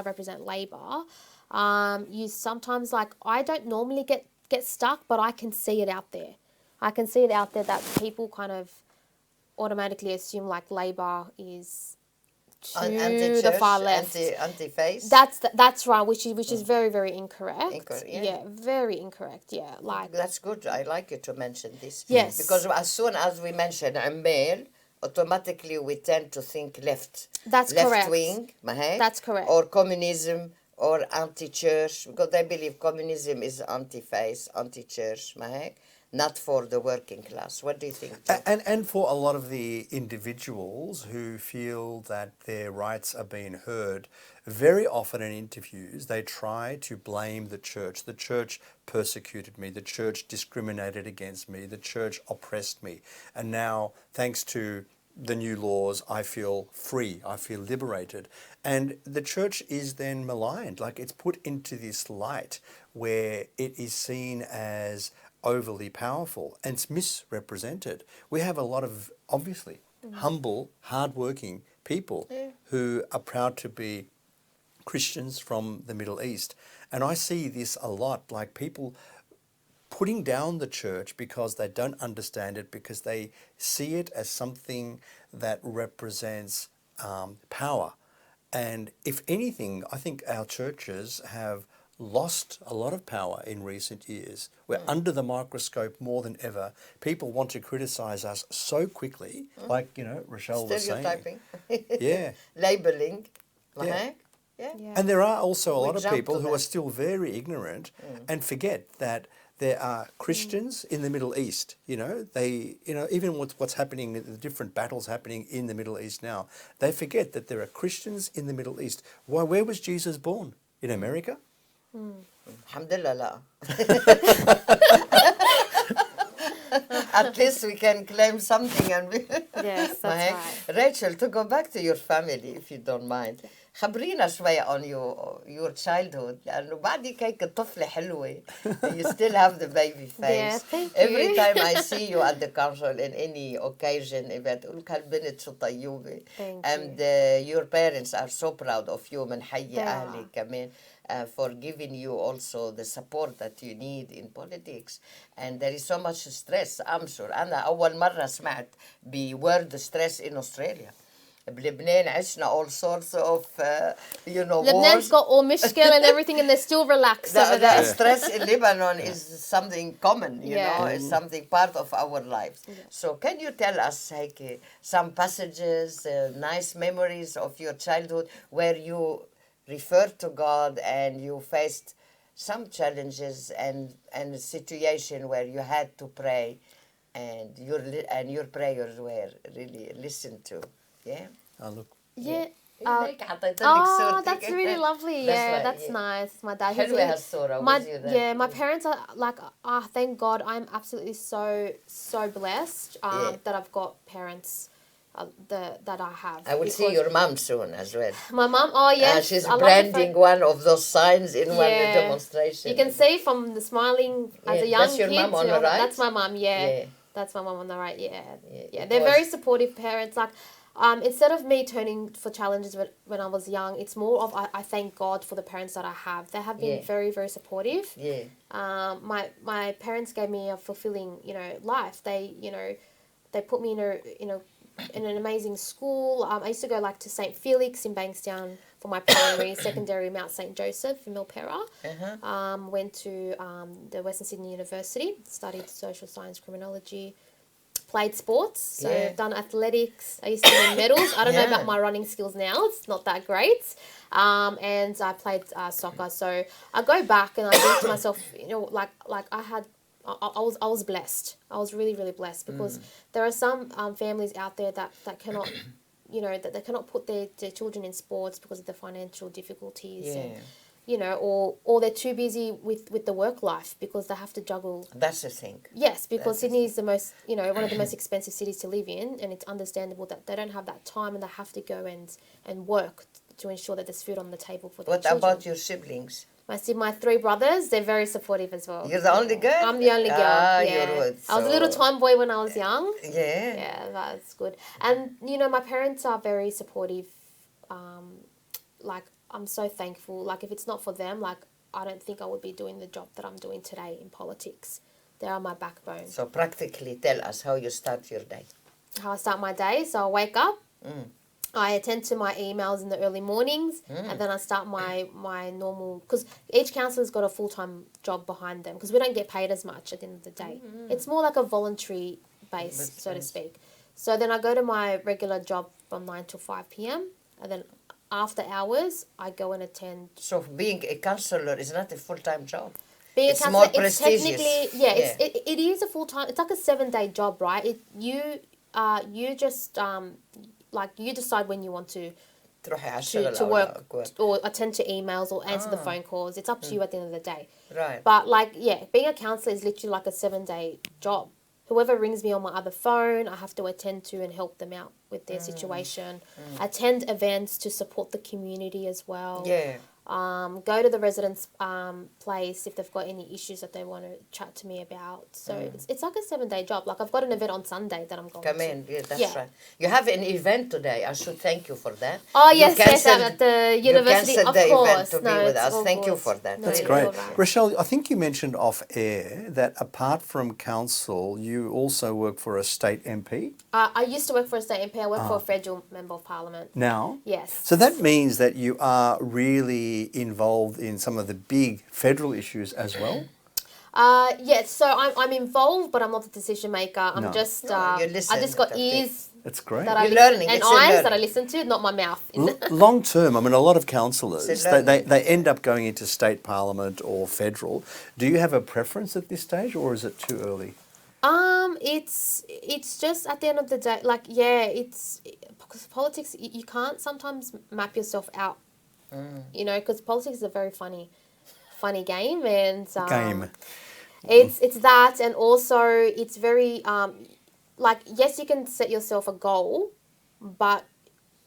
represent Labor, you sometimes I don't normally get stuck, but I can see it out there. I can see it out there that people kind of automatically assume Labor is to the far left, anti-face. That's right, which is very very incorrect. Yeah, very incorrect. Yeah, that's good. I like you to mention this. Yes, because as soon as we mention عمال, automatically we tend to think left. That's left correct. Wing. That's correct. Or communism or anti-church, because they believe communism is anti-face, anti-church. Not for the working class. What do you think? And for a lot of the individuals who feel that their rights are being heard, very often in interviews they try to blame the church. The church persecuted me, the church discriminated against me, the church oppressed me. And now, thanks to the new laws, I feel free, I feel liberated. And the church is then maligned, it's put into this light where it is seen as overly powerful and it's misrepresented. We have a lot of, obviously, humble, hard-working people who are proud to be Christians from the Middle East. And I see this a lot, people putting down the church because they don't understand it, because they see it as something that represents power. And if anything, I think our churches have lost a lot of power in recent years. We're under the microscope more than ever. People want to criticize us so quickly, Rachel was saying. Stereotyping. Yeah. Labeling. Yeah. And there are also a lot of people who are still very ignorant and forget that there are Christians in the Middle East. They, even with what's happening, the different battles happening in the Middle East now, they forget that there are Christians in the Middle East. Why? Where was Jesus born? In America? الحمد لله لا. At least we can claim something. And Yes, that's right. Rachel, to go back to your family, if you don't mind. خبرينا شوية on your childhood لأنه بعدك هيك طفلة حلوة. You still have the baby face. Yeah, thank you. Every time I see you at the council in any occasion event أقول لك هالبنت شو طيوبة. Thank And your parents are so proud of you. بنحيي أهلي كمان for giving you also the support that you need in politics. And there is so much stress, I'm sure. أنا أول مرة سمعت بword stress in Australia. بلبنان عشنا all sorts of wars. Lebanon's got all مشكلة and everything and they're still relaxed over there. The stress in Lebanon is something common, you know, it's something part of our lives. So can you tell us هيك some passages, nice memories of your childhood where you referred to God and you faced some challenges and a situation where you had to pray and your prayers were really listened to? Yeah. look. Yeah. هيك حطيت لك صورتك. That's really lovely. Yeah, that's nice. My dad. حلوة هالصورة. My parents are like, thank God, I'm absolutely so blessed that I've got parents that I have. I will see your mom soon as well. My mom, yes. She's branding one of those signs in one demonstration. You can see from the smiling as a young that's your kid. Mom on the right? That's my mom, yeah. That's my mom on the right, yeah. They're very supportive parents. Like, instead of me turning for challenges when I was young, it's more of I thank God for the parents that I have. They have been very, very supportive. Yeah. My parents gave me a fulfilling, life. They put me in an amazing school. I used to go to St. Felix in Bankstown for my primary, secondary Mount St. Joseph in Milperra. Went to the Western Sydney University, studied social science criminology. Played sports, so I've done athletics. I used to win medals. I don't know about my running skills now; it's not that great. And I played soccer. So I go back and I think to myself, I was blessed. I was really, really blessed because there are some families out there that cannot, that they cannot put their children in sports because of the financial difficulties. And, or they're too busy with the work life because they have to juggle. That's the thing. Yes, because Sydney is the most, one of the most expensive cities to live in, and it's understandable that they don't have that time and they have to go and work to ensure that there's food on the table for their children. What about your siblings? My three brothers, they're very supportive as well. You're the only girl? I'm the only girl. You're good. I was a little tomboy when I was young. Yeah. Yeah, that's good. And, my parents are very supportive. I'm so thankful. If it's not for them, I don't think I would be doing the job that I'm doing today in politics. They are my backbone. So practically tell us how you start your day. How I start my day. So I wake up. I attend to my emails in the early mornings, and then I start my normal, because each councillor's got a full-time job behind them, because we don't get paid as much at the end of the day. It's more like a voluntary base, so to speak. So then I go to my regular job from 9 till 5 p.m, and then after hours, I go and attend. So being a councillor is not a full-time job. Being it's a councillor, more prestigious. It is a full-time, it's like a 7-day job, right? You just, you decide when you want to work or attend to emails or answer the phone calls. It's up to you at the end of the day. Right. But being a counsellor is literally like a 7-day job. Whoever rings me on my other phone, I have to attend to and help them out with their situation. Attend events to support the community as well. Yeah. Go to the residents' place if they've got any issues that they want to chat to me about. So it's like a 7-day job. I've got an event on Sunday that I'm going to. Come in, that's right. You have an event today. I should thank you for that. Oh yes, I'm at the university. You of the course, event to be with us. Thank you for that. That's great. Rachel, I think you mentioned off air that apart from council, you also work for a state MP. I used to work for a state MP. I work for a federal member of parliament. Now? Yes. So that means that you are really involved in some of the big federal issues as well? Yes, so I'm involved, but I'm not the decision maker. I'm just, I just got ears. That's great. That and eyes that I listen to, not my mouth. Long term, I mean, a lot of councillors, they end up going into state parliament or federal. Do you have a preference at this stage, or is it too early? It's just at the end of the day, it's because politics, you can't sometimes map yourself out. Because politics is a very funny game, and It's that, and also it's very like, yes, you can set yourself a goal, but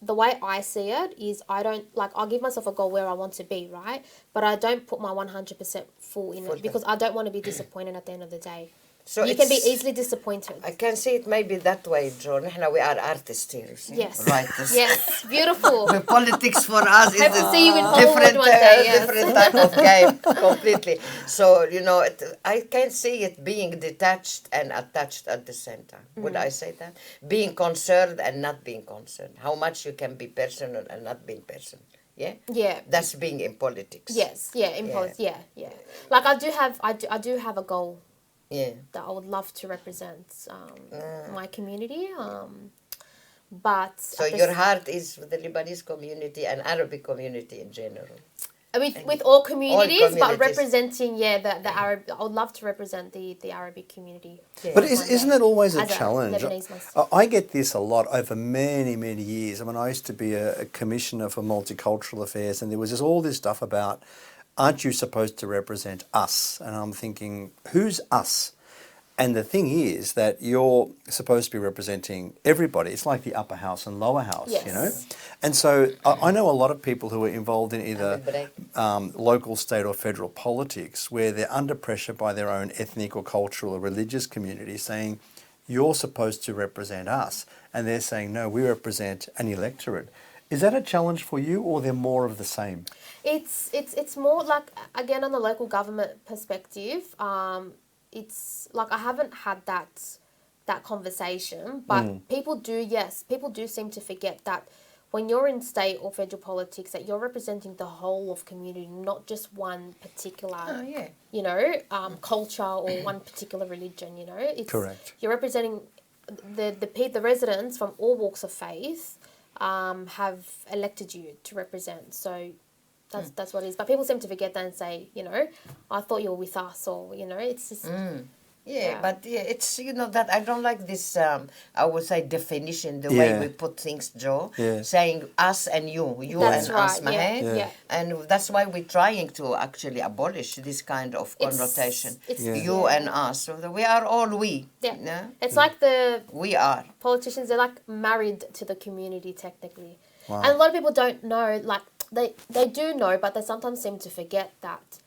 the way I see it is I don't, like, I'll give myself a goal where I want to be, right? But I don't put my 100% full in it, because I don't want to be disappointed at the end of the day. So you can be easily disappointed. I can see it maybe that way, Joe. We are artists here. Yes. Writers. Yes. Beautiful. The politics for us is Hope to see you in Hollywood different, one day, yes. different type of game, completely. So, I can see it being detached and attached at the same time. Would I say that? Being concerned and not being concerned. How much you can be personal and not being personal. Yeah? Yeah. That's being in politics. Yes. Yeah. In politics. Yeah. Yeah. Like, I do have a goal. Yeah. That I would love to represent my community. But so your heart is with the Lebanese community and Arabic community in general. With all communities, but representing the Arab. I would love to represent the Arabic community. Yeah. But isn't it always a challenge? I get this a lot over many, many years. I mean, I used to be a commissioner for multicultural affairs, and there was all this stuff about, aren't you supposed to represent us? And I'm thinking, who's us? And the thing is that you're supposed to be representing everybody. It's like the upper house and lower house, yes. And so I know a lot of people who are involved in either local, state or federal politics where they're under pressure by their own ethnic or cultural or religious community saying, you're supposed to represent us. And they're saying, no, we represent an electorate. Is that a challenge for you, or they're more of the same? It's more like, again, on the local government perspective, it's like I haven't had that conversation, but people do seem to forget that when you're in state or federal politics, that you're representing the whole of community, not just one particular, culture or one particular religion. It's, correct. You're representing the residents from all walks of faith. Have elected you to represent. So that's what it is. But people seem to forget that and say, I thought you were with us, or, it's just... But it's, that I don't like this, I would say, definition, the way we put things, Joe, saying us and you that's and right. us, Yeah. And that's why we're trying to actually abolish this kind of connotation. You and us. So we are all we. Yeah. Yeah? It's like we are. Politicians, they're like married to the community, technically. Wow. And a lot of people don't know, like, they do know, but they sometimes seem to forget that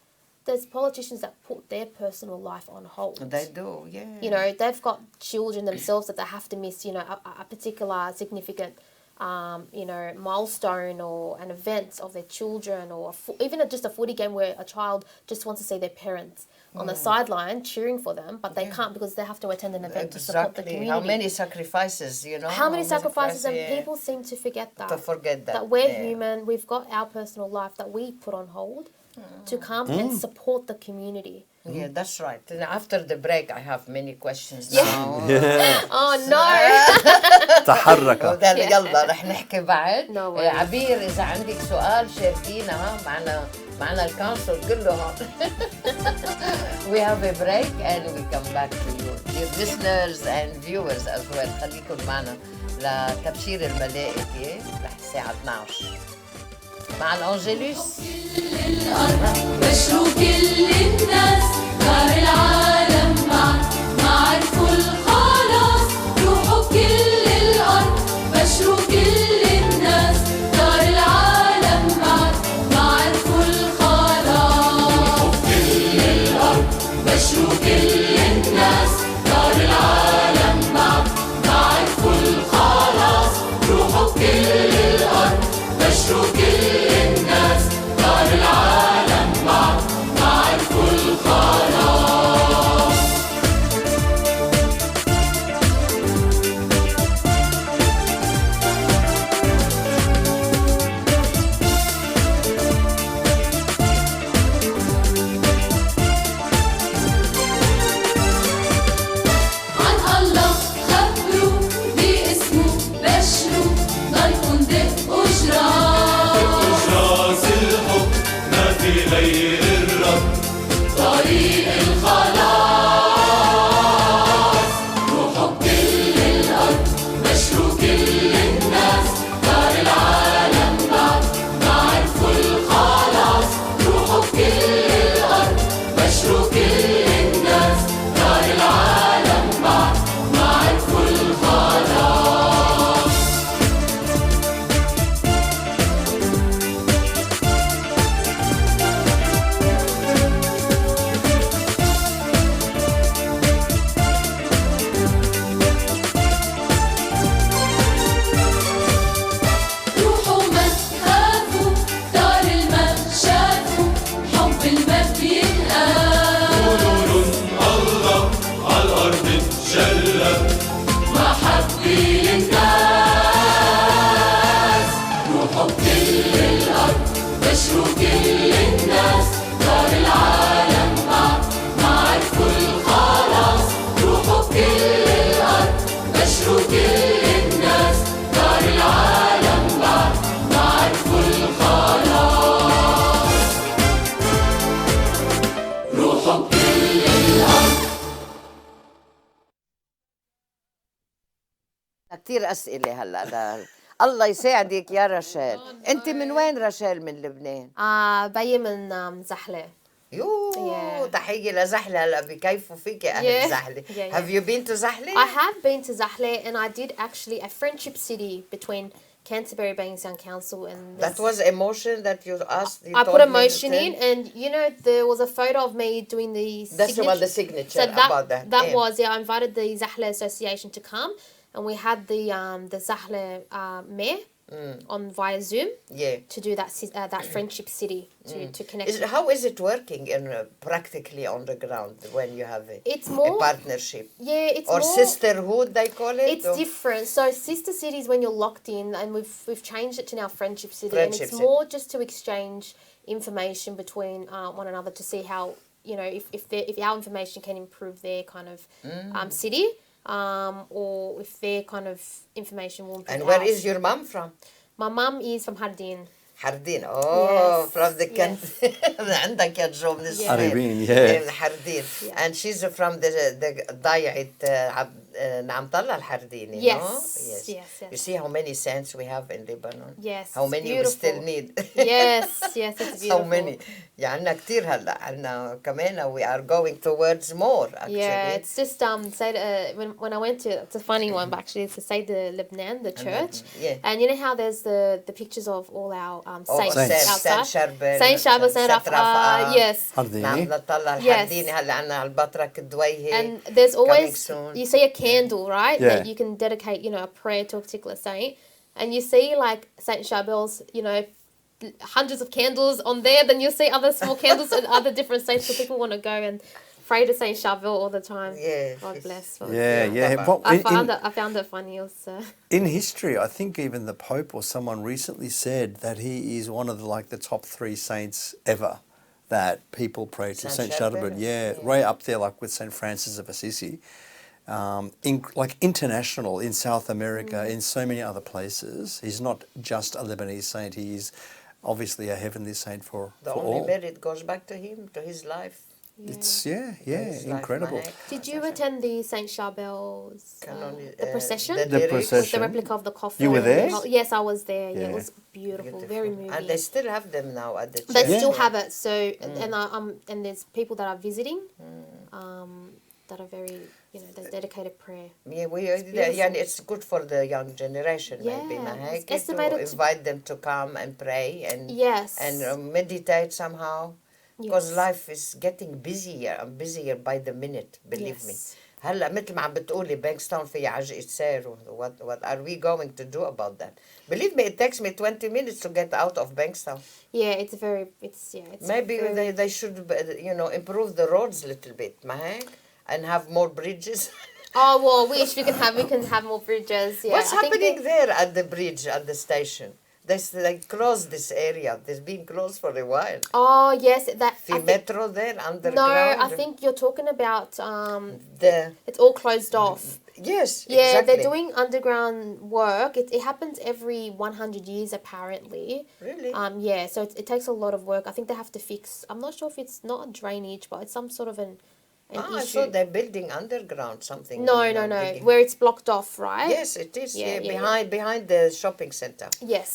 there's politicians that put their personal life on hold. They do, yeah. They've got children themselves that they have to miss, a particular significant, milestone or an event of their children, or even just a footy game where a child just wants to see their parents on the sideline cheering for them, but they can't because they have to attend an event to support the community. How many sacrifices, How many sacrifices, and people seem to forget that. That we're human, we've got our personal life that we put on hold to come and support the community. Yeah, that's right. And after the break, I have many questions now. Oh no. تحرك. يلا رح نحكي بعد. عبير إذا عندك سؤال شاركينا معنا الكونسل كله هون. We have a break and we come back to you, dear listeners and viewers as well. خليكم معنا لتبشير الملائكة رح الساعة 12. مع الأنجلوس. بشروا كل الناس دار العالم ما عرفوا الخلاص روحوا بكل الأرض بشروا كل الناس دار العالم ما عرفوا الخلاص روحوا بكل الأرض بشروا كل الناس دار العالم ما عرفوا الخلاص روحوا بكل الأرض بشروا كل الناس دار العالم ما عرفوا الخلاص عن الله خبروا باسمه بشروا ضلكن دقوا جراس الحب ما في غير الرب طريق الخلاص روحوا بكل الأرض بشروا كل الناس دار العالم ما عرفوا الخلاص روحوا بكل الأرض بشروا كل الناس كتير أسئلة هلا الله يساعدك يا رشال. أنت من وين رشال؟ من لبنان؟ بيي من زحلة. يو تحية لزحلة. هلا بكيفوا فيك أهل زحلة. Have you been to زحلة? I have been to Zahle, and I did actually a friendship city between Canterbury Bankstown Council and that was emotion that you asked. I put emotion in, and you know there was a photo of me doing the that's signature. the signature. So about that. That was I invited the Zahle Association to come, and we had the Zahle mayor on via Zoom to do that friendship city to connect. How is it working practically on the ground when you have it's more, a partnership? Yeah, it's or more, sisterhood they call it. It's different. So sister city is when you're locked in, and we've changed it to now friendship city, and it's more just to exchange information between one another to see how if our information can improve their kind of city. Or if their kind of information will improve. And where is your mum from? My mum is from Hardin. حردين from the country. عندك يا جو من حردين حردين. And she's from the ضيعة نعم طلع الحردين. Yes. You see how many saints we have in Lebanon. Yes. How many we still need. Yes, it's beautiful. How many. عندنا كتير هلا عندنا كمان we are going towards more actually. Yeah, it's just say when I went to it's a funny one, but actually it's to say the Lebanon, the church. And you know how there's the pictures of all our saints outside. Saint Charbel, Saint Raphael. Yes. نعم نطلع الحردين هلا عندنا على البطرك الدويهة. And there's always you see a candle, right? That you can dedicate, a prayer to a particular saint, and you see like Saint Charbel's, hundreds of candles on there. Then you'll see other small candles and other different saints, so people want to go and pray to Saint Charbel all the time. God bless. Well, I found it funny also. In history, I think even the Pope or someone recently said that he is one of the top 3 saints ever that people pray to. Saint Charbel, right up there, like with Saint Francis of Assisi. Like international in South America, in so many other places. He's not just a Lebanese saint. He is obviously a heavenly saint for all. The only merit goes back to him, to his life. It's incredible. Did you attend the Saint Charbel's the procession? The procession with the replica of the coffin. You were there? Yes, I was there. Yeah, it was beautiful, very moving. And they still have them now at the church. They still have it. So and there's people that are visiting, that are very there's dedicated prayer. It's good for the young generation. Maybe it's estimated to invite them to come and pray and and meditate somehow. Because life is getting busier and busier by the minute, believe me. هلا مثل ما عم بتقولي بانكستاون فيها عجقة سير. What are we going to do about that? Believe me, it takes me 20 minutes to get out of Bankstown. Yeah, it's maybe they should improve the roads a little bit, and have more bridges. Oh well, we can have more bridges. Yeah. What's happening there at the bridge at the station? They closed this area. It's been closed for a while. Oh yes, the metro there underground. No, I think you're talking about it's all closed off. Yes. Yeah, exactly. They're doing underground work. It happens every 100 years apparently. Really? Yeah. So it takes a lot of work. I think they have to fix. I'm not sure if it's not drainage, but it's some sort of an issue. So they're building underground something. No. Where it's blocked off, right? Yes, it is. Behind the shopping center. Yes.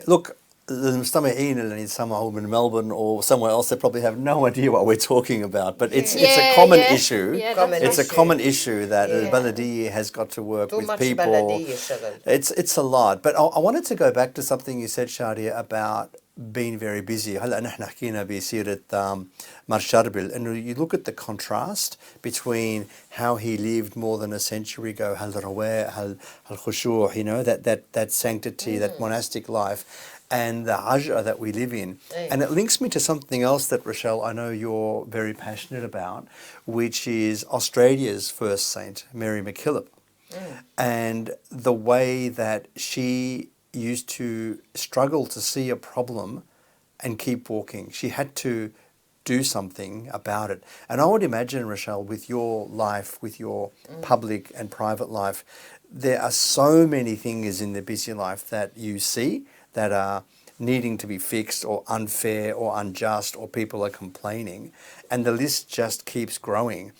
Look, the المستمعين اللي يسمعوا من Melbourne or somewhere else, they probably have no idea what we're talking about. But it's a common issue. It's a common issue that البلدية has got to work Too with much people. It's a lot. But I wanted to go back to something you said, Shadية, about being very busy. هلا نحن حكينا بسيرة مار شاربل إنه you look at the contrast between how he lived more than a century ago, هالرواء, هالخشوع, that sanctity, that monastic life, and the Hajjar that we live in. And it links me to something else that, Rachel, I know you're very passionate about, which is Australia's first saint, Mary MacKillop, and the way that she used to struggle to see a problem and keep walking. She had to do something about it. And I would imagine, Rachel, with your life, with your public and private life, there are so many things in the busy life that you see that are needing to be fixed or unfair or unjust, or people are complaining, and the list just keeps growing.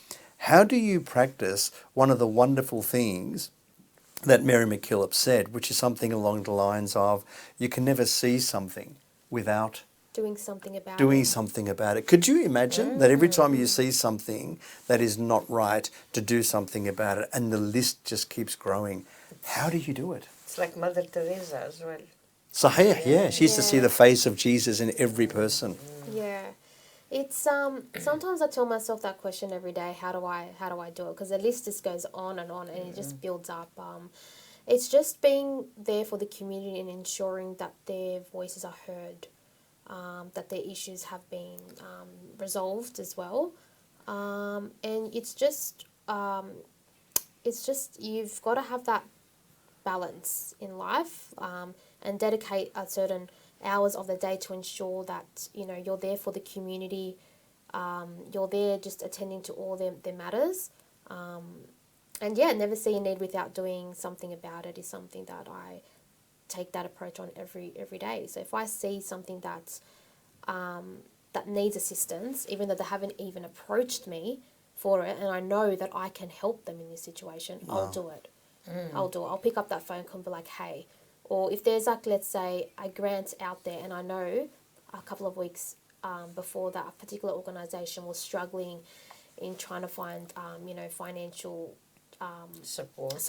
How do you practice one of the wonderful things that Mary McKillop said, which is something along the lines of, you can never see something without doing something about it. Could you imagine that every time you see something that is not right, to do something about it, and the list just keeps growing? How do you do it? It's like Mother Teresa as well. Sahih, yeah. She used to see the face of Jesus in every person. Yeah. It's sometimes I tell myself that question every day, how do I do it? Because the list just goes on and it just builds up. It's just being there for the community and ensuring that their voices are heard, that their issues have been resolved as well. And it's just you've got to have that balance in life, and dedicate a certain hours of the day to ensure that, you know, you're there for the community, you're there just attending to all their matters, and yeah, never see a need without doing something about it is something that I take that approach on every day. So if I see something that needs assistance, even though they haven't even approached me for it, and I know that I can help them in this situation, I'll do it. I'll pick up that phone call and be like, hey. Or if there's, like, let's say, a grant out there and I know a couple of weeks before that a particular organisation was struggling in trying to find, financial support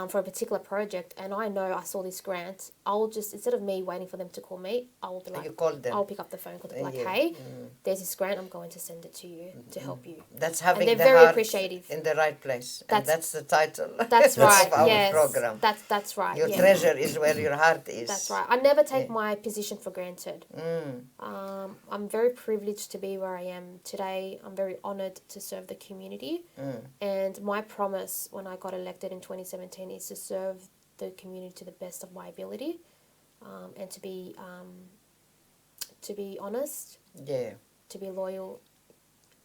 for a particular project, and I know I saw this grant, I'll just, instead of me waiting for them to call me, I'll be like, you call them. I'll pick up the phone call to be like, hey, there's this grant, I'm going to send it to you to help you. That's having and the they're very heart appreciative in the right place. And that's the title. That's right. of our yes, program. That's right. Your treasure is where your heart is. That's right. I never take my position for granted. I'm very privileged to be where I am today. I'm very honoured to serve the community. And my promise when I got elected in 2017 is to serve the community to the best of my ability, and to be honest, to be loyal,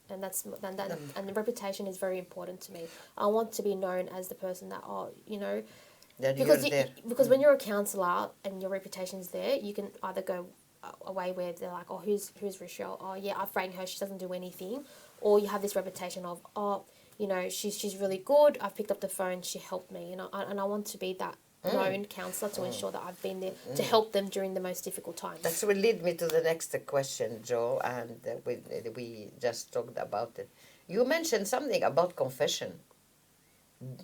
and and the reputation is very important to me. I want to be known as the person that because when you're a counsellor and your reputation is there, you can either go away where they're like, oh, who's Rachel? Oh yeah, I've rang her, she doesn't do anything, or you have this reputation of, oh, you know, she's really good, I've picked up the phone, she helped me, and I want to be that known counsellor to ensure that I've been there to help them during the most difficult times. That will lead me to the next question, Joe, and we just talked about it. You mentioned something about confession.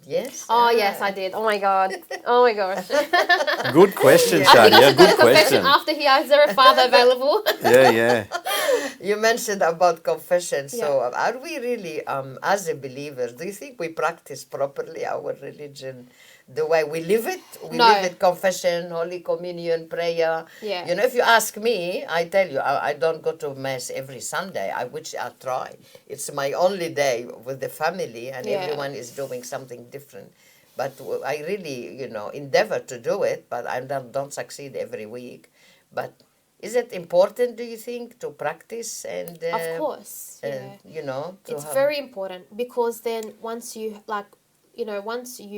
Yes? Oh, yes, I did. Oh, my God. Oh, my gosh. Good question, Shadiya. Good question. After here, is there a father available? Yeah. You mentioned about confession. So are we really, as a believer, do you think we practice properly our religion the way we live it? We live it, confession, Holy Communion, prayer. Yeah. You know, if you ask me, I tell you, I don't go to Mass every Sunday, which I try. It's my only day with the family, and everyone is doing something different. But I really, endeavor to do it, but I don't succeed every week. But is it important, do you think, to practice? And of course, it's very important, because then once you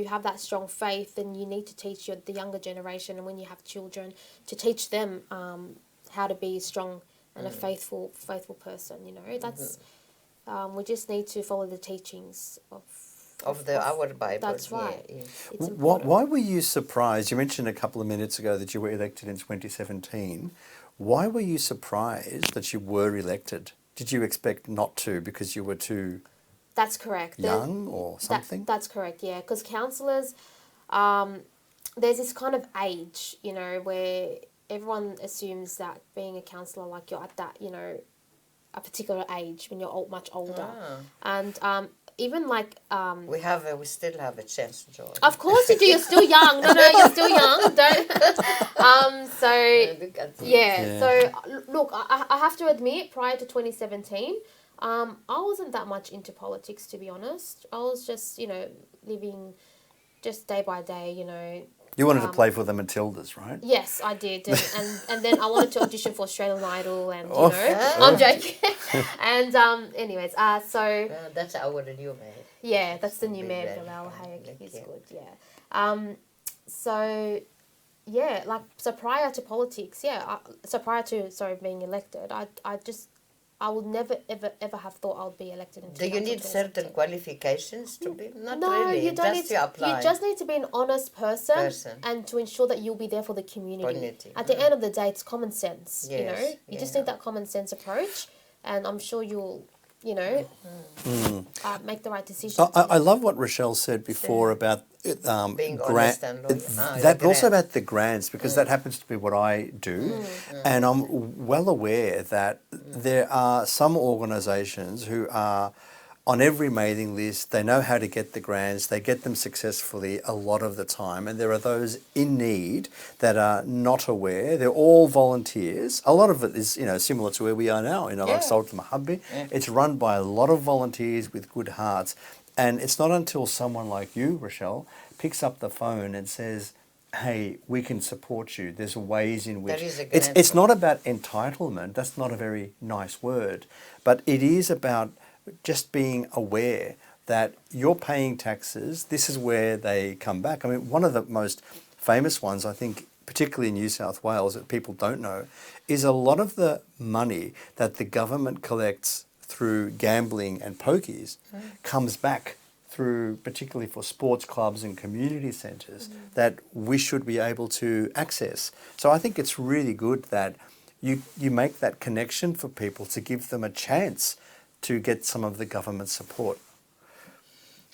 have that strong faith, then you need to teach the younger generation, and when you have children, to teach them how to be strong and a faithful person. That's we just need to follow the teachings of our Bible. That's right. Yeah. It's important. Why were you surprised? You mentioned a couple of minutes ago that you were elected in 2017. Why were you surprised that you were elected? Did you expect not to because you were too... That's correct. Young or something? That's correct, yeah. Because counsellors, there's this kind of age, where everyone assumes that being a counsellor, like you're at that, a particular age when you're much older. And even like... we still have a chance, George. Of course you do. You're still young. No, you're still young. Don't... So, look, I have to admit, prior to 2017... I wasn't that much into politics, to be honest. I was just, living just day by day, You wanted to play for the Matildas, right? Yes, I did. And then I wanted to audition for Australian Idol and, I'm joking. And anyways, so... that's our new mayor. Yeah, that's the new mayor, Bilal Hayek. He's good, yeah. So prior to politics, prior to, being elected, I would never ever have thought I would be elected into Do you need certain 2017. qualifications to be? Not No, really. you don't need to apply. You just need to be an honest person, Person. and to ensure that you'll be there for the community. Community, At the end of the day, it's common sense. You know, Yes, you just yeah. need that common sense approach, and I'm sure you'll, you know, make the right decision. I love what Rachel said before about Being honest and loyal. that, the but also grant. about the grants, because that happens to be what I do, and I'm well aware that there are some organisations who are on every mailing list. They know how to get the grants, they get them successfully a lot of the time, and there are those in need that are not aware. They're all volunteers. A lot of it is, you know, similar to where we are now, you know, like Salt المحبة. It's run by a lot of volunteers with good hearts, and it's not until someone like you, Rachel, picks up the phone and says, hey, we can support you. There's ways in which... There is a it's grant. not about entitlement. That's not a very nice word. But it is about just being aware that you're paying taxes. This is where they come back. I mean, one of the most famous ones, I think, particularly in New South Wales, that people don't know, is a lot of the money that the government collects through gambling and pokies comes back through, particularly for sports clubs and community centres, that we should be able to access. So I think it's really good that you make that connection for people to give them a chance to get some of the government support.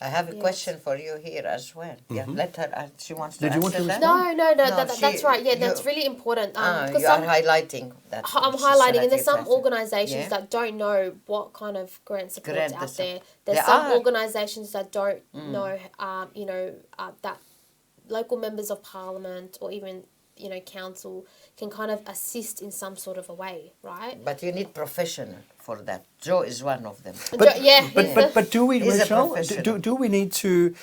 I have a question for you here as well. Yeah, let her. She wants to Did you want answer to that. No, she- that's right. Yeah, that's you- really important. You Because are highlighting that. I'm highlighting, and there's some society organisations Yeah. that don't know what kind of grant support's Grant out the there. sup- There's There some are. organisations that don't know, that local members of parliament or even, you know, council can kind of assist in some sort of a way, right? But you need professional for that. Joe is one of them. But do we, He's a Rachel, professional. do we need to,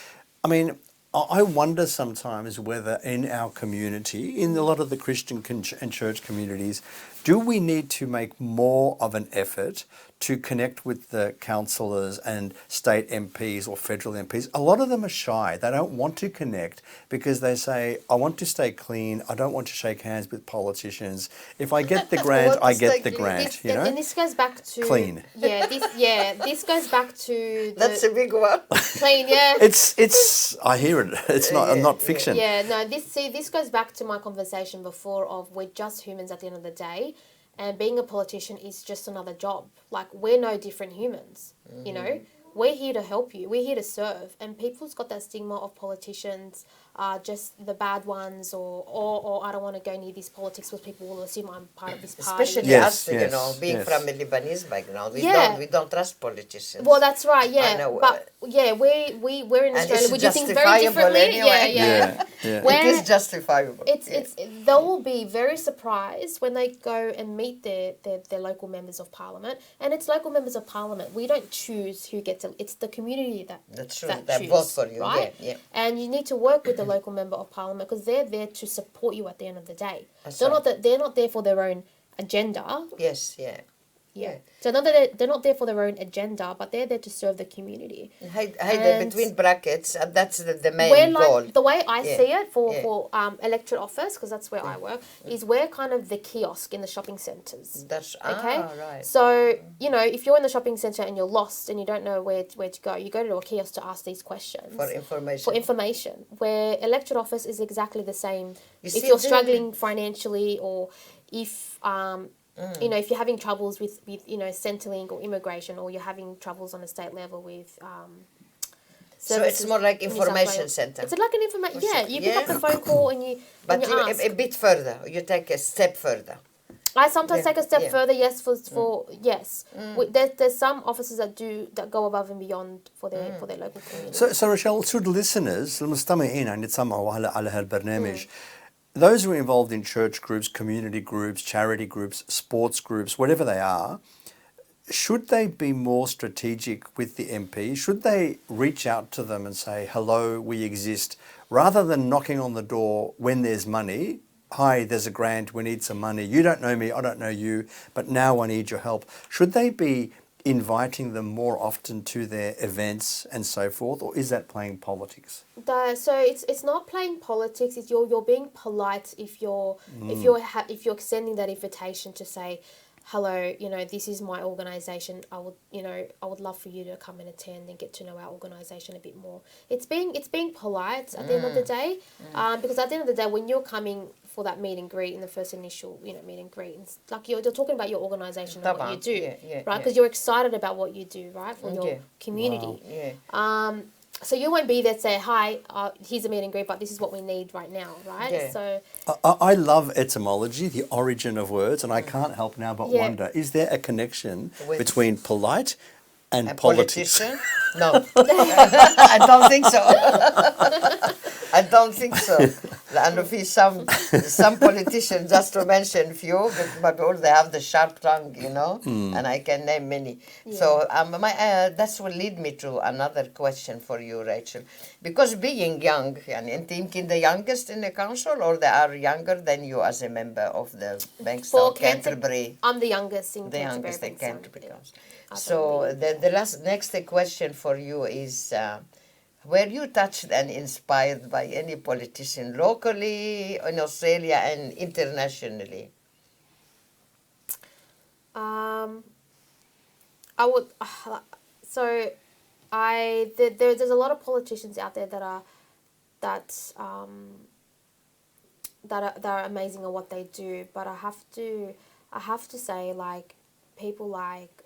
I mean, I wonder sometimes whether in our community, in a lot of the Christian and church communities, do we need to make more of an effort to connect with the councillors and state MPs or federal MPs? A lot of them are shy. They don't want to connect because they say, I want to stay clean. I don't want to shake hands with politicians. If I get the grant, I get the grant, you know? And this goes back to... Clean. This goes back to... That's a big one. Clean, yeah. It's I hear it. It's not fiction. Yeah, no, this goes back to my conversation before of we're just humans at the end of the day, and being a politician is just another job. Like, we're no different humans, you know? We're here to help you. We're here to serve. And people's got that stigma of politicians are just the bad ones, or I don't want to go near this politics because people will assume I'm part of this party. Especially Yes, us, you yes, know, being yes. from a Lebanese background, Yeah. we don't trust politicians. Well, that's right, I yeah. know, But, yeah, we're in and Australia. it's We do things very justifiable differently. anyway. Yeah. When- It is justifiable. They will be very surprised when they go and meet their local members of parliament, and it's local members of parliament. We don't choose who gets it. It's the community That's true. that They choose, vote for you, right? yeah. And you need to work with the local member of parliament because they're there to support you at the end of the day. That's They're right. they're not there for their own agenda. Yes, yeah. Yeah. So they're not there for their own agenda, but they're there to serve the community. And Between brackets, that's the We're main goal. like, the way I Yeah, see it for electorate office, because that's where I work, is we're kind of the kiosk in the shopping centres. That's Okay? right. So, you know, if you're in the shopping centre and you're lost and you don't know where to go, you go to a kiosk to ask these questions. For information. For information. Where electorate office is exactly the same. You If see, you're the- struggling financially, or if you know, if you're having troubles with you know, Centrelink or immigration, or you're having troubles on a state level with So it's more like in New South information Wales. center. It's like an information. Yeah, you pick up Yeah. the phone call and you But and you ask. a bit further, you take a step further. I sometimes take a step yeah. further. Yes, for yes. There's some officers that go above and beyond for their local community. So Rachel, to the listeners المستمعين اللي تسمعوا على هالبرنامج, those who are involved in church groups, community groups, charity groups, sports groups, whatever they are, should they be more strategic with the MP? Should they reach out to them and say, hello, we exist, rather than knocking on the door when there's money? Hi, there's a grant, we need some money. You don't know me, I don't know you, but now I need your help. Should they be inviting them more often to their events and so forth, or is that playing politics? So it's not playing politics. It's you're being polite if you're extending that invitation to say, hello, this is my organisation. I would love for you to come and attend and get to know our organisation a bit more. It's being polite at the end of the day, because at the end of the day, when you're coming for that meet and greet in the first initial, meet and greet, it's like you're talking about your organisation and what you do, right? Because you're excited about what you do, right, for your community. Wow. So you won't be there to say, hi, here's a meet and greet, but this is what we need right now, right? Yeah. So I love etymology, the origin of words, and I can't help now but wonder, is there a connection between polite and politics? No. I don't think so. I don't think so. And if some politicians, just to mention few, but all they have the sharp tongue, and I can name many. Yeah. So that will lead me to another question for you, Rachel. Because being young, and thinking the youngest in the council, or they are younger than you as a member of the Bankstown Canterbury? I'm the youngest in Canterbury. The youngest in Canterbury Council. So the next question for you is, were you touched and inspired by any politician locally in Australia and internationally? I would. There's a lot of politicians out there that are amazing at what they do, but I have to say, like, people like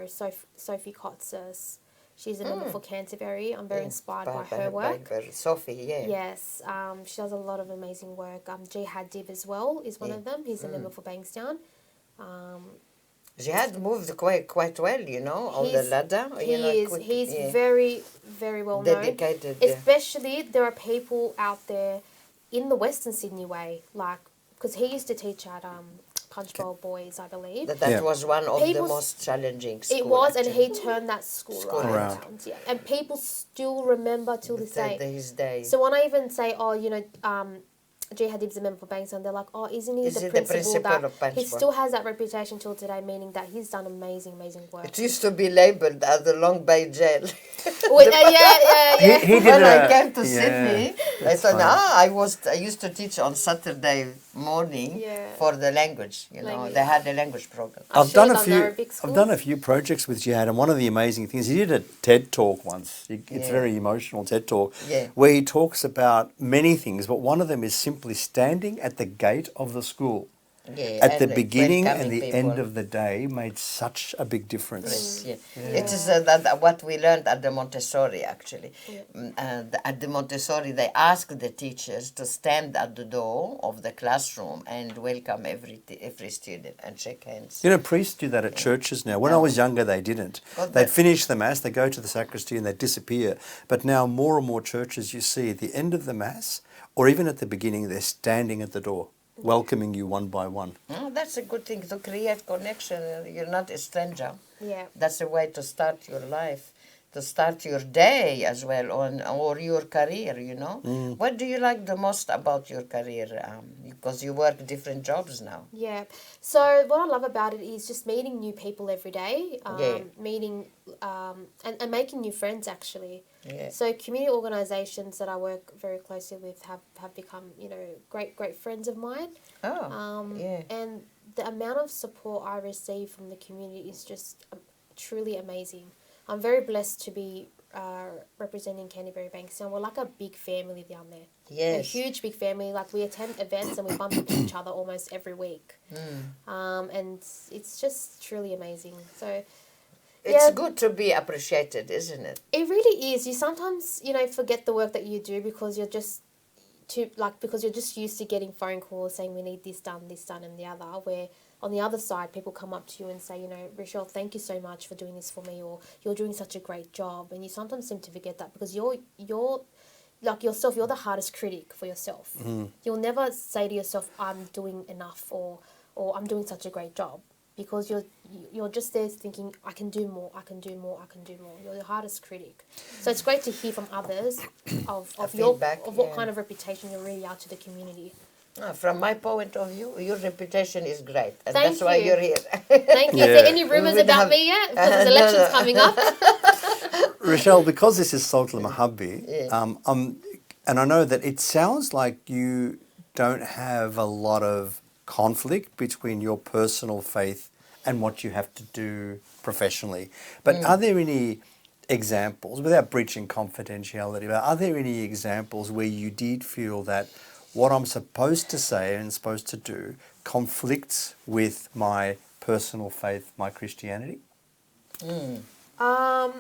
Sophie Kotsis. She's a member for Canterbury. I'm very inspired by her work. Sophie, yeah. Yes, she does a lot of amazing work. Jihad as well is one of them. He's a member for Bankstown. Jihad moved quite well, on the ladder. He's very, very well dedicated, known. Especially, there are people out there in the Western Sydney way, like, because he used to teach at Punchbowl Boys, I believe. That was one of the most challenging schools. It was, and he turned that school around. Yeah. And people still remember till this day. His day. So when I even say, Jihad is a member for Bankstown, they're like, isn't he the principal that he still has that reputation till today, meaning that he's done amazing work. It used to be labelled as the Long Bay Jail. Yeah. When I came to Sydney, I thought, I used to teach on Saturday morning for the language. They had a language program. I've done a few projects with Jihad, and one of the amazing things, he did a TED talk once. It's very emotional TED talk, where he talks about many things, but one of them is simply standing at the gate of the school. At the beginning and the end of the day made such a big difference. It is what we learned at the Montessori, actually. At the Montessori, they asked the teachers to stand at the door of the classroom and welcome every student and shake hands. Priests do that at churches now. When I was younger, they didn't. They'd finish the Mass, they go to the sacristy and they disappear. But now more and more churches you see at the end of the Mass, or even at the beginning, they're standing at the door, welcoming you one by one. That's a good thing, to create connection. You're not a stranger. Yeah. That's a way to start your life, to start your day as well, or your career, What do you like the most about your career? Because you work different jobs now. Yeah. So what I love about it is just meeting new people every day, meeting and making new friends, actually. Yeah. So community organisations that I work very closely with have become, great friends of mine. And the amount of support I receive from the community is just truly amazing. I'm very blessed to be representing Canterbury Bankstown. We're like a big family down there. Yes. A huge, big family. Like, we attend events and we bump into each other almost every week. And it's just truly amazing. So it's good to be appreciated, isn't it? It really is. You sometimes, forget the work that you do because you're just used to getting phone calls saying we need this done, and the other, where on the other side, people come up to you and say, Rachel, thank you so much for doing this for me, or you're doing such a great job. And you sometimes seem to forget that because you're like yourself, you're the hardest critic for yourself. You'll never say to yourself, I'm doing enough, or I'm doing such a great job, because you're just there thinking, I can do more. You're the hardest critic. So it's great to hear from others of what kind of reputation you really are to the community. From my point of view, your reputation is great, and that's why you're here. Thank you. Is there any rumours about me yet? Because there's elections coming up. Rachel, because this is Salt al-Mahabbi, and I know that it sounds like you don't have a lot of conflict between your personal faith and what you have to do professionally. But are there any examples, without breaching confidentiality, but are there any examples where you did feel that what I'm supposed to say and supposed to do conflicts with my personal faith, my Christianity? I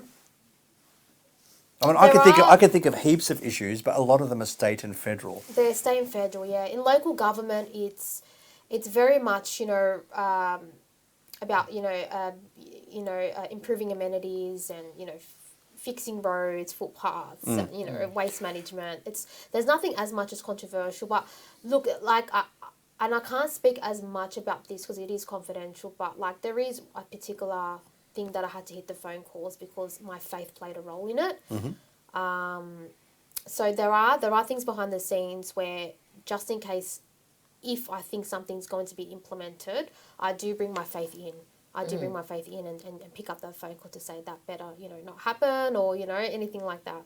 mean, I can think of heaps of issues, but a lot of them are state and federal. They're state and federal, yeah. In local government, it's very much, about improving amenities and fixing roads, footpaths, and, waste management. There's nothing as much as controversial, but look, and I can't speak as much about this because it is confidential, but there is a particular thing that I had to hit the phone calls because my faith played a role in it. So there are things behind the scenes where, just in case, if I think something's going to be implemented, I do bring my faith in. Bring my faith in and pick up that phone call to say that better, not happen, or, anything like that.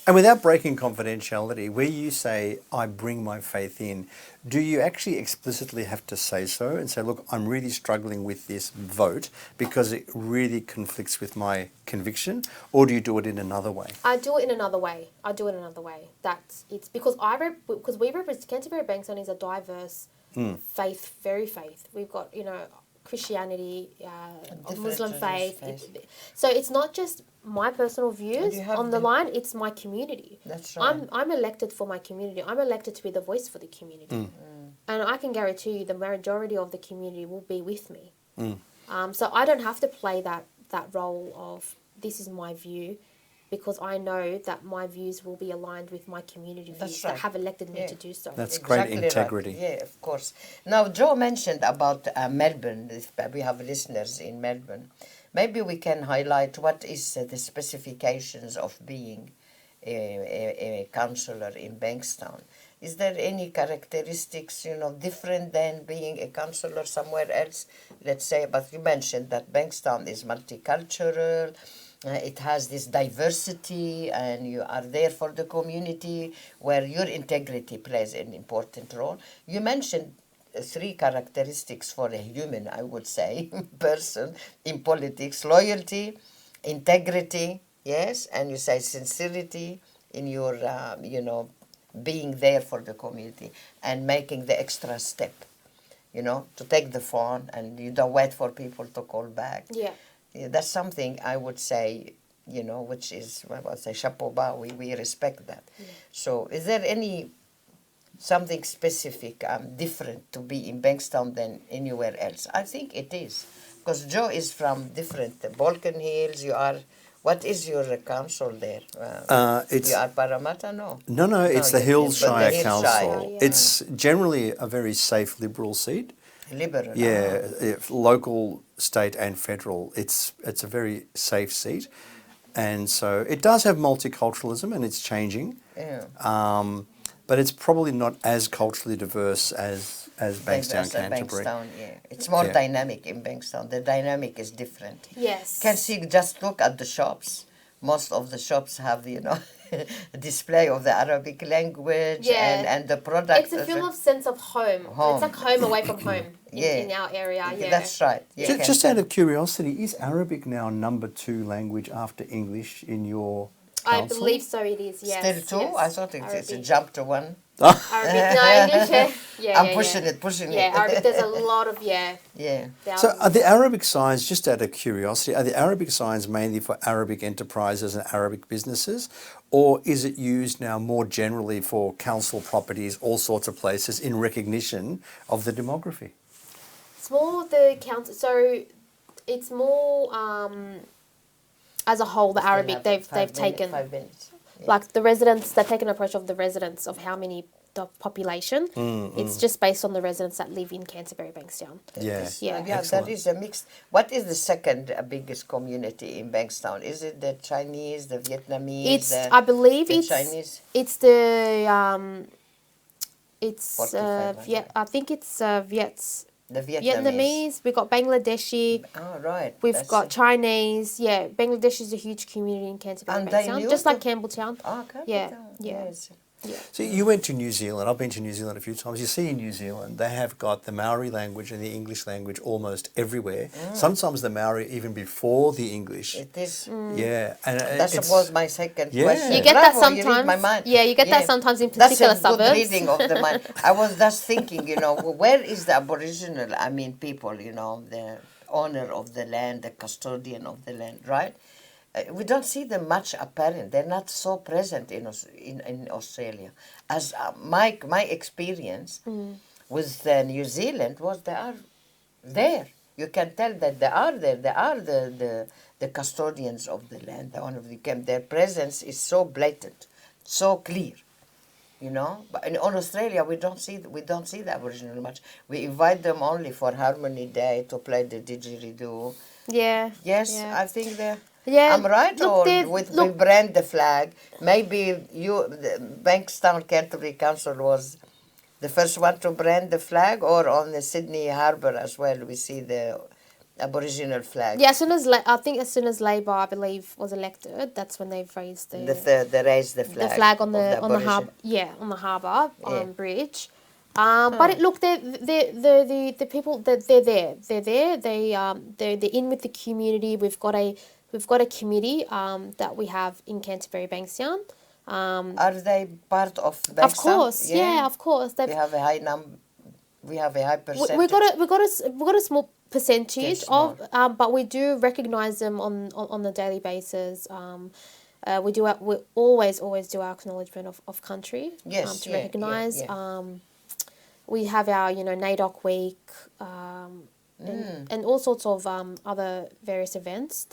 And without breaking confidentiality, where you say, I bring my faith in, do you actually explicitly have to say so and say, look, I'm really struggling with this vote because it really conflicts with my conviction? Or do you do it in another way? I do it in another way. It's because we represent, Canterbury Bankstown is a diverse faith, very faith. We've got, Christianity, Muslim faith. So it's not just my personal views on the line, it's my community. That's right. I'm elected for my community. I'm elected to be the voice for the community. And I can guarantee you the majority of the community will be with me. So I don't have to play that role of this is my view, because I know that my views will be aligned with my community views that have elected me to do so. That's great integrity. Right. Yeah, of course. Now, Joe mentioned about Melbourne. If we have listeners in Melbourne, maybe we can highlight what is the specifications of being a councillor in Bankstown. Is there any characteristics, different than being a councillor somewhere else? Let's say, but you mentioned that Bankstown is multicultural. It has this diversity, and you are there for the community where your integrity plays an important role. You mentioned 3 characteristics for a human, I would say, person in politics: loyalty, integrity, yes, and you say sincerity in your, being there for the community and making the extra step, to take the phone and you don't wait for people to call back. Yeah. Yeah, that's something I would say, which is, I would say, chapeau bas, we respect that. Yeah. So is there something specific, different to be in Bankstown than anywhere else? I think it is, because Joe is from different Balkan Hills. What is your council there? You are Parramatta, no? No, it's the Hills Shire Council. Yeah. It's generally a very safe Liberal seat. Liberal. Yeah, local, state and federal. It's a very safe seat. And so it does have multiculturalism and it's changing. Yeah. But it's probably not as culturally diverse as Bankstown, Canterbury. Bankstown, yeah. It's more dynamic in Bankstown. The dynamic is different. Yes. Can see, just look at the shops. Most of the shops have, a display of the Arabic language and the product. It's a feel of sense of home. It's like home away from home in our area. Yeah, that's right. Yeah. Just out of curiosity, is Arabic now number 2 language after English in your council? I believe so. It is. Yes. Still 2? Yes. I thought it's a jump to 1. Arabic, no, English. I'm pushing it. Yeah, Arabic. There's a lot of Yeah. So are the Arabic signs, just out of curiosity, are the Arabic signs mainly for Arabic enterprises and Arabic businesses, or is it used now more generally for council properties, all sorts of places, in recognition of the demography? It's more the council. So it's more as a whole. The Arabic they've taken 5 minutes. Like the residents, they've taken an approach of the residents of how many the population. It's just based on the residents that live in Canterbury Bankstown. Yeah, that is a mix. What is the second biggest community in Bankstown? Is it the Chinese, the Vietnamese? I believe it's Chinese. It's the I think it's The Vietnamese. We've got Bangladeshi. Oh, right. We've got Chinese. Bangladesh is a huge community in Canterbury Bankstown, just like Campbelltown. Oh, Campbelltown. Yeah. Yes. So you went to New Zealand. I've been to New Zealand a few times. You see in New Zealand, they have got the Maori language and the English language almost everywhere. Sometimes the Maori even before the English. It is. Yeah. And That was my second question. You get that Bravo, you read sometimes. my mind. Yeah, you get that sometimes in particular That's a suburbs. good reading of the mind. I was just thinking, where is the Aboriginal, people, the owner of the land, the custodian of the land, right? We don't see them much apparent. They're not so present in Australia. As my experience with New Zealand was they are there. You can tell that they are there. They are the custodians of the land, the owner of the camp. Their presence is so blatant, so clear. But in Australia we don't see the Aboriginal much. We invite them only for Harmony Day to play the didgeridoo. Yeah. Yes, Yeah. I think they're. Yeah. I'm right, Look, we brand the flag. Maybe the Bankstown Canterbury Council was the first one to brand the flag, or on the Sydney Harbour as well. We see the Aboriginal flag. Yeah, as soon as Labor, I believe, was elected, that's when they've raised They raised the flag. The flag on the Aboriginal. harbour. Yeah, on the harbour bridge. But look, the people they're there. They're in with the community. We've got a committee that we have in Canterbury Bankstown. Are they part of Bankstown? Of course, yeah, of course. We have a high number. We have a high percentage. We got a small percentage of, but we do recognise them on a daily basis. We always do our acknowledgement of country. Yes, to recognise. We have our NAIDOC week. And all sorts of other various events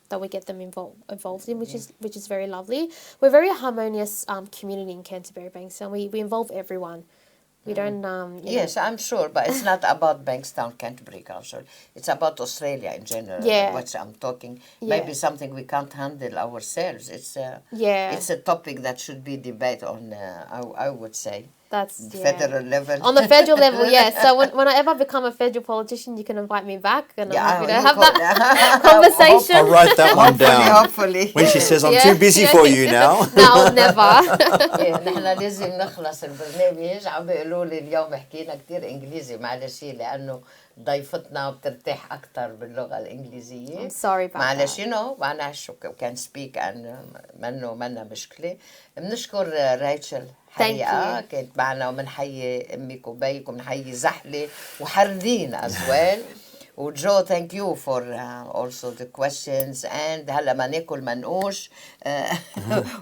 that we get them involved in, which is very lovely. We're a very harmonious community in Canterbury Bankstown. We involve everyone. We don't. Yes, I'm sure, but it's not about Bankstown Canterbury Council. It's about Australia in general. Yeah. What I'm talking, Yeah. maybe something we can't handle ourselves. It's a topic that should be debated on. I would say. That's federal level. On the federal level, yes. So when I ever become a federal politician, you can invite me back and I'm have that conversation. I'll write that one down. Hopefully. When she says, I'm too busy for you now. No, never. نحن لازم نخلص البرنامج. عم بيقولوا لي اليوم حكينا كتير إنجليزي، معلش لأنه ضيفتنا بترتاح أكتر باللغة الإنجليزية. I'm sorry about معلش that. معلش can speak and منا مشكلة. بنشكر ريتشل حريقة كانت معنا، ومنحيي أمك وبيك ومنحيي زحلة وحردين as well. وجو thank you for also the questions. and هلا ما ناكل منقوش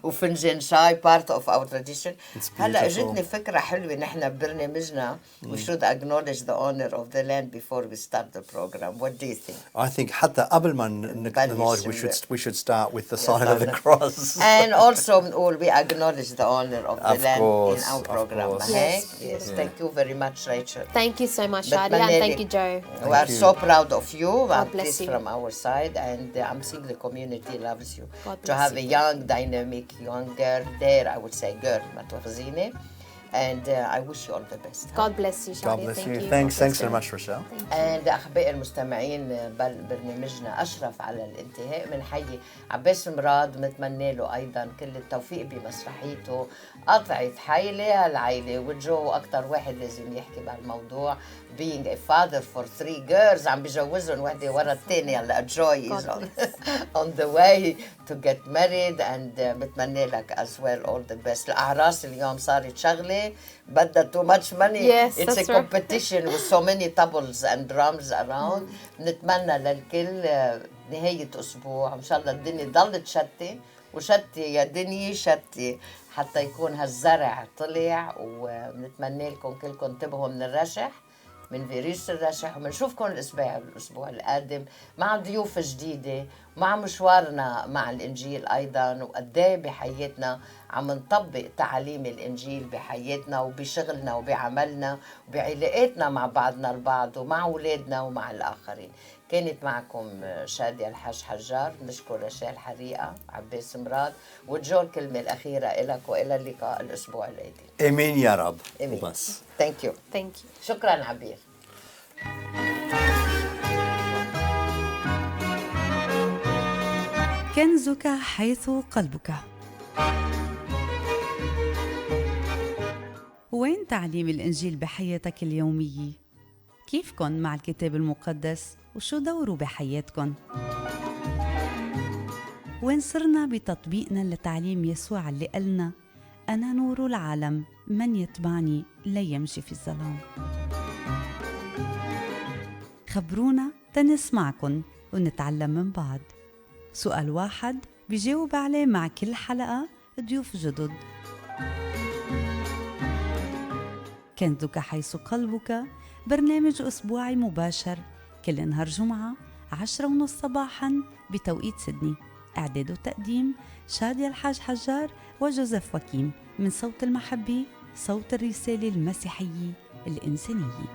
وفنجان شاي part of our tradition. هلا اجتني فكرة حلوة، نحن ببرنامجنا we should acknowledge the owner of the land before we start the program. What do you think? I think حتى قبل ما نكمل we should start with the sign of the cross. And also we acknowledge the owner of the land in our program. Yes. Thank you very much, Rachel. Thank you so much, Shadie, and thank you, Joe. We are so proud of you. God bless you. From our side, and I'm seeing the community loves you. God To have a young, dynamic, young girl there, I would say girl, ما تواخذيني. And I wish you all the best. God bless you, Shadie. God bless thank you. you. Thanks so much, Rachel. And أحباء المستمعين برنامجنا أشرف على الانتهاء. بنحيي عباس مراد، متمنى له أيضا كل التوفيق بمسرحيته قطعة حيلة العيلة. وجو أكتر واحد لازم يحكي بهالموضوع. Being a father for 3 girls، عم بجوزهم وحدة ورا الثانية. هلا Joy is on the way to get married. and بتمنى لك as well all the best. الأعراس اليوم صارت شغلة بدها too much money. Yes, it's a that's right. competition with so many tables and drums around. بنتمنى للكل نهاية أسبوع إن شاء الله الدنيا ضلت شتي وشتي يا دنيا شتي حتى يكون هالزرع طلع. وبنتمنى لكم كلكم انتبهوا من الرشح، من فيروس الرشح. وبنشوفكم الأسبوع القادم مع ضيوف جديدة، مع مشوارنا مع الإنجيل أيضا، وقديه بحياتنا عم نطبق تعاليم الإنجيل بحياتنا وبشغلنا وبعملنا وبعلاقاتنا مع بعضنا البعض ومع أولادنا ومع الآخرين. كانت معكم شادية الحاج حجار. نشكر راشيل حريقة، عباس مراد، وجو الكلمة الأخيرة إلك وإلى اللقاء الأسبوع القادم. آمين يا رب. آمين. وبس. Thank you. Thank you. شكرا عبير. كنزك حيث قلبك. وين تعليم الإنجيل بحياتك اليومية؟ كيفكن مع الكتاب المقدس وشو دوره بحياتكن؟ وين صرنا بتطبيقنا لتعليم يسوع اللي قالنا أنا نور العالم، من يتبعني لا يمشي في الظلام؟ خبرونا تنسمعكن ونتعلم من بعض. سؤال واحد بيجاوب عليه مع كل حلقة ضيوف جدد. كنزك حيث قلبك، برنامج أسبوعي مباشر كل نهار جمعة 10:30 صباحا بتوقيت سيدني. إعداد وتقديم شادية الحاج حجار وجوزيف واكيم، من صوت المحبة، صوت الرسالة المسيحية الإنسانية.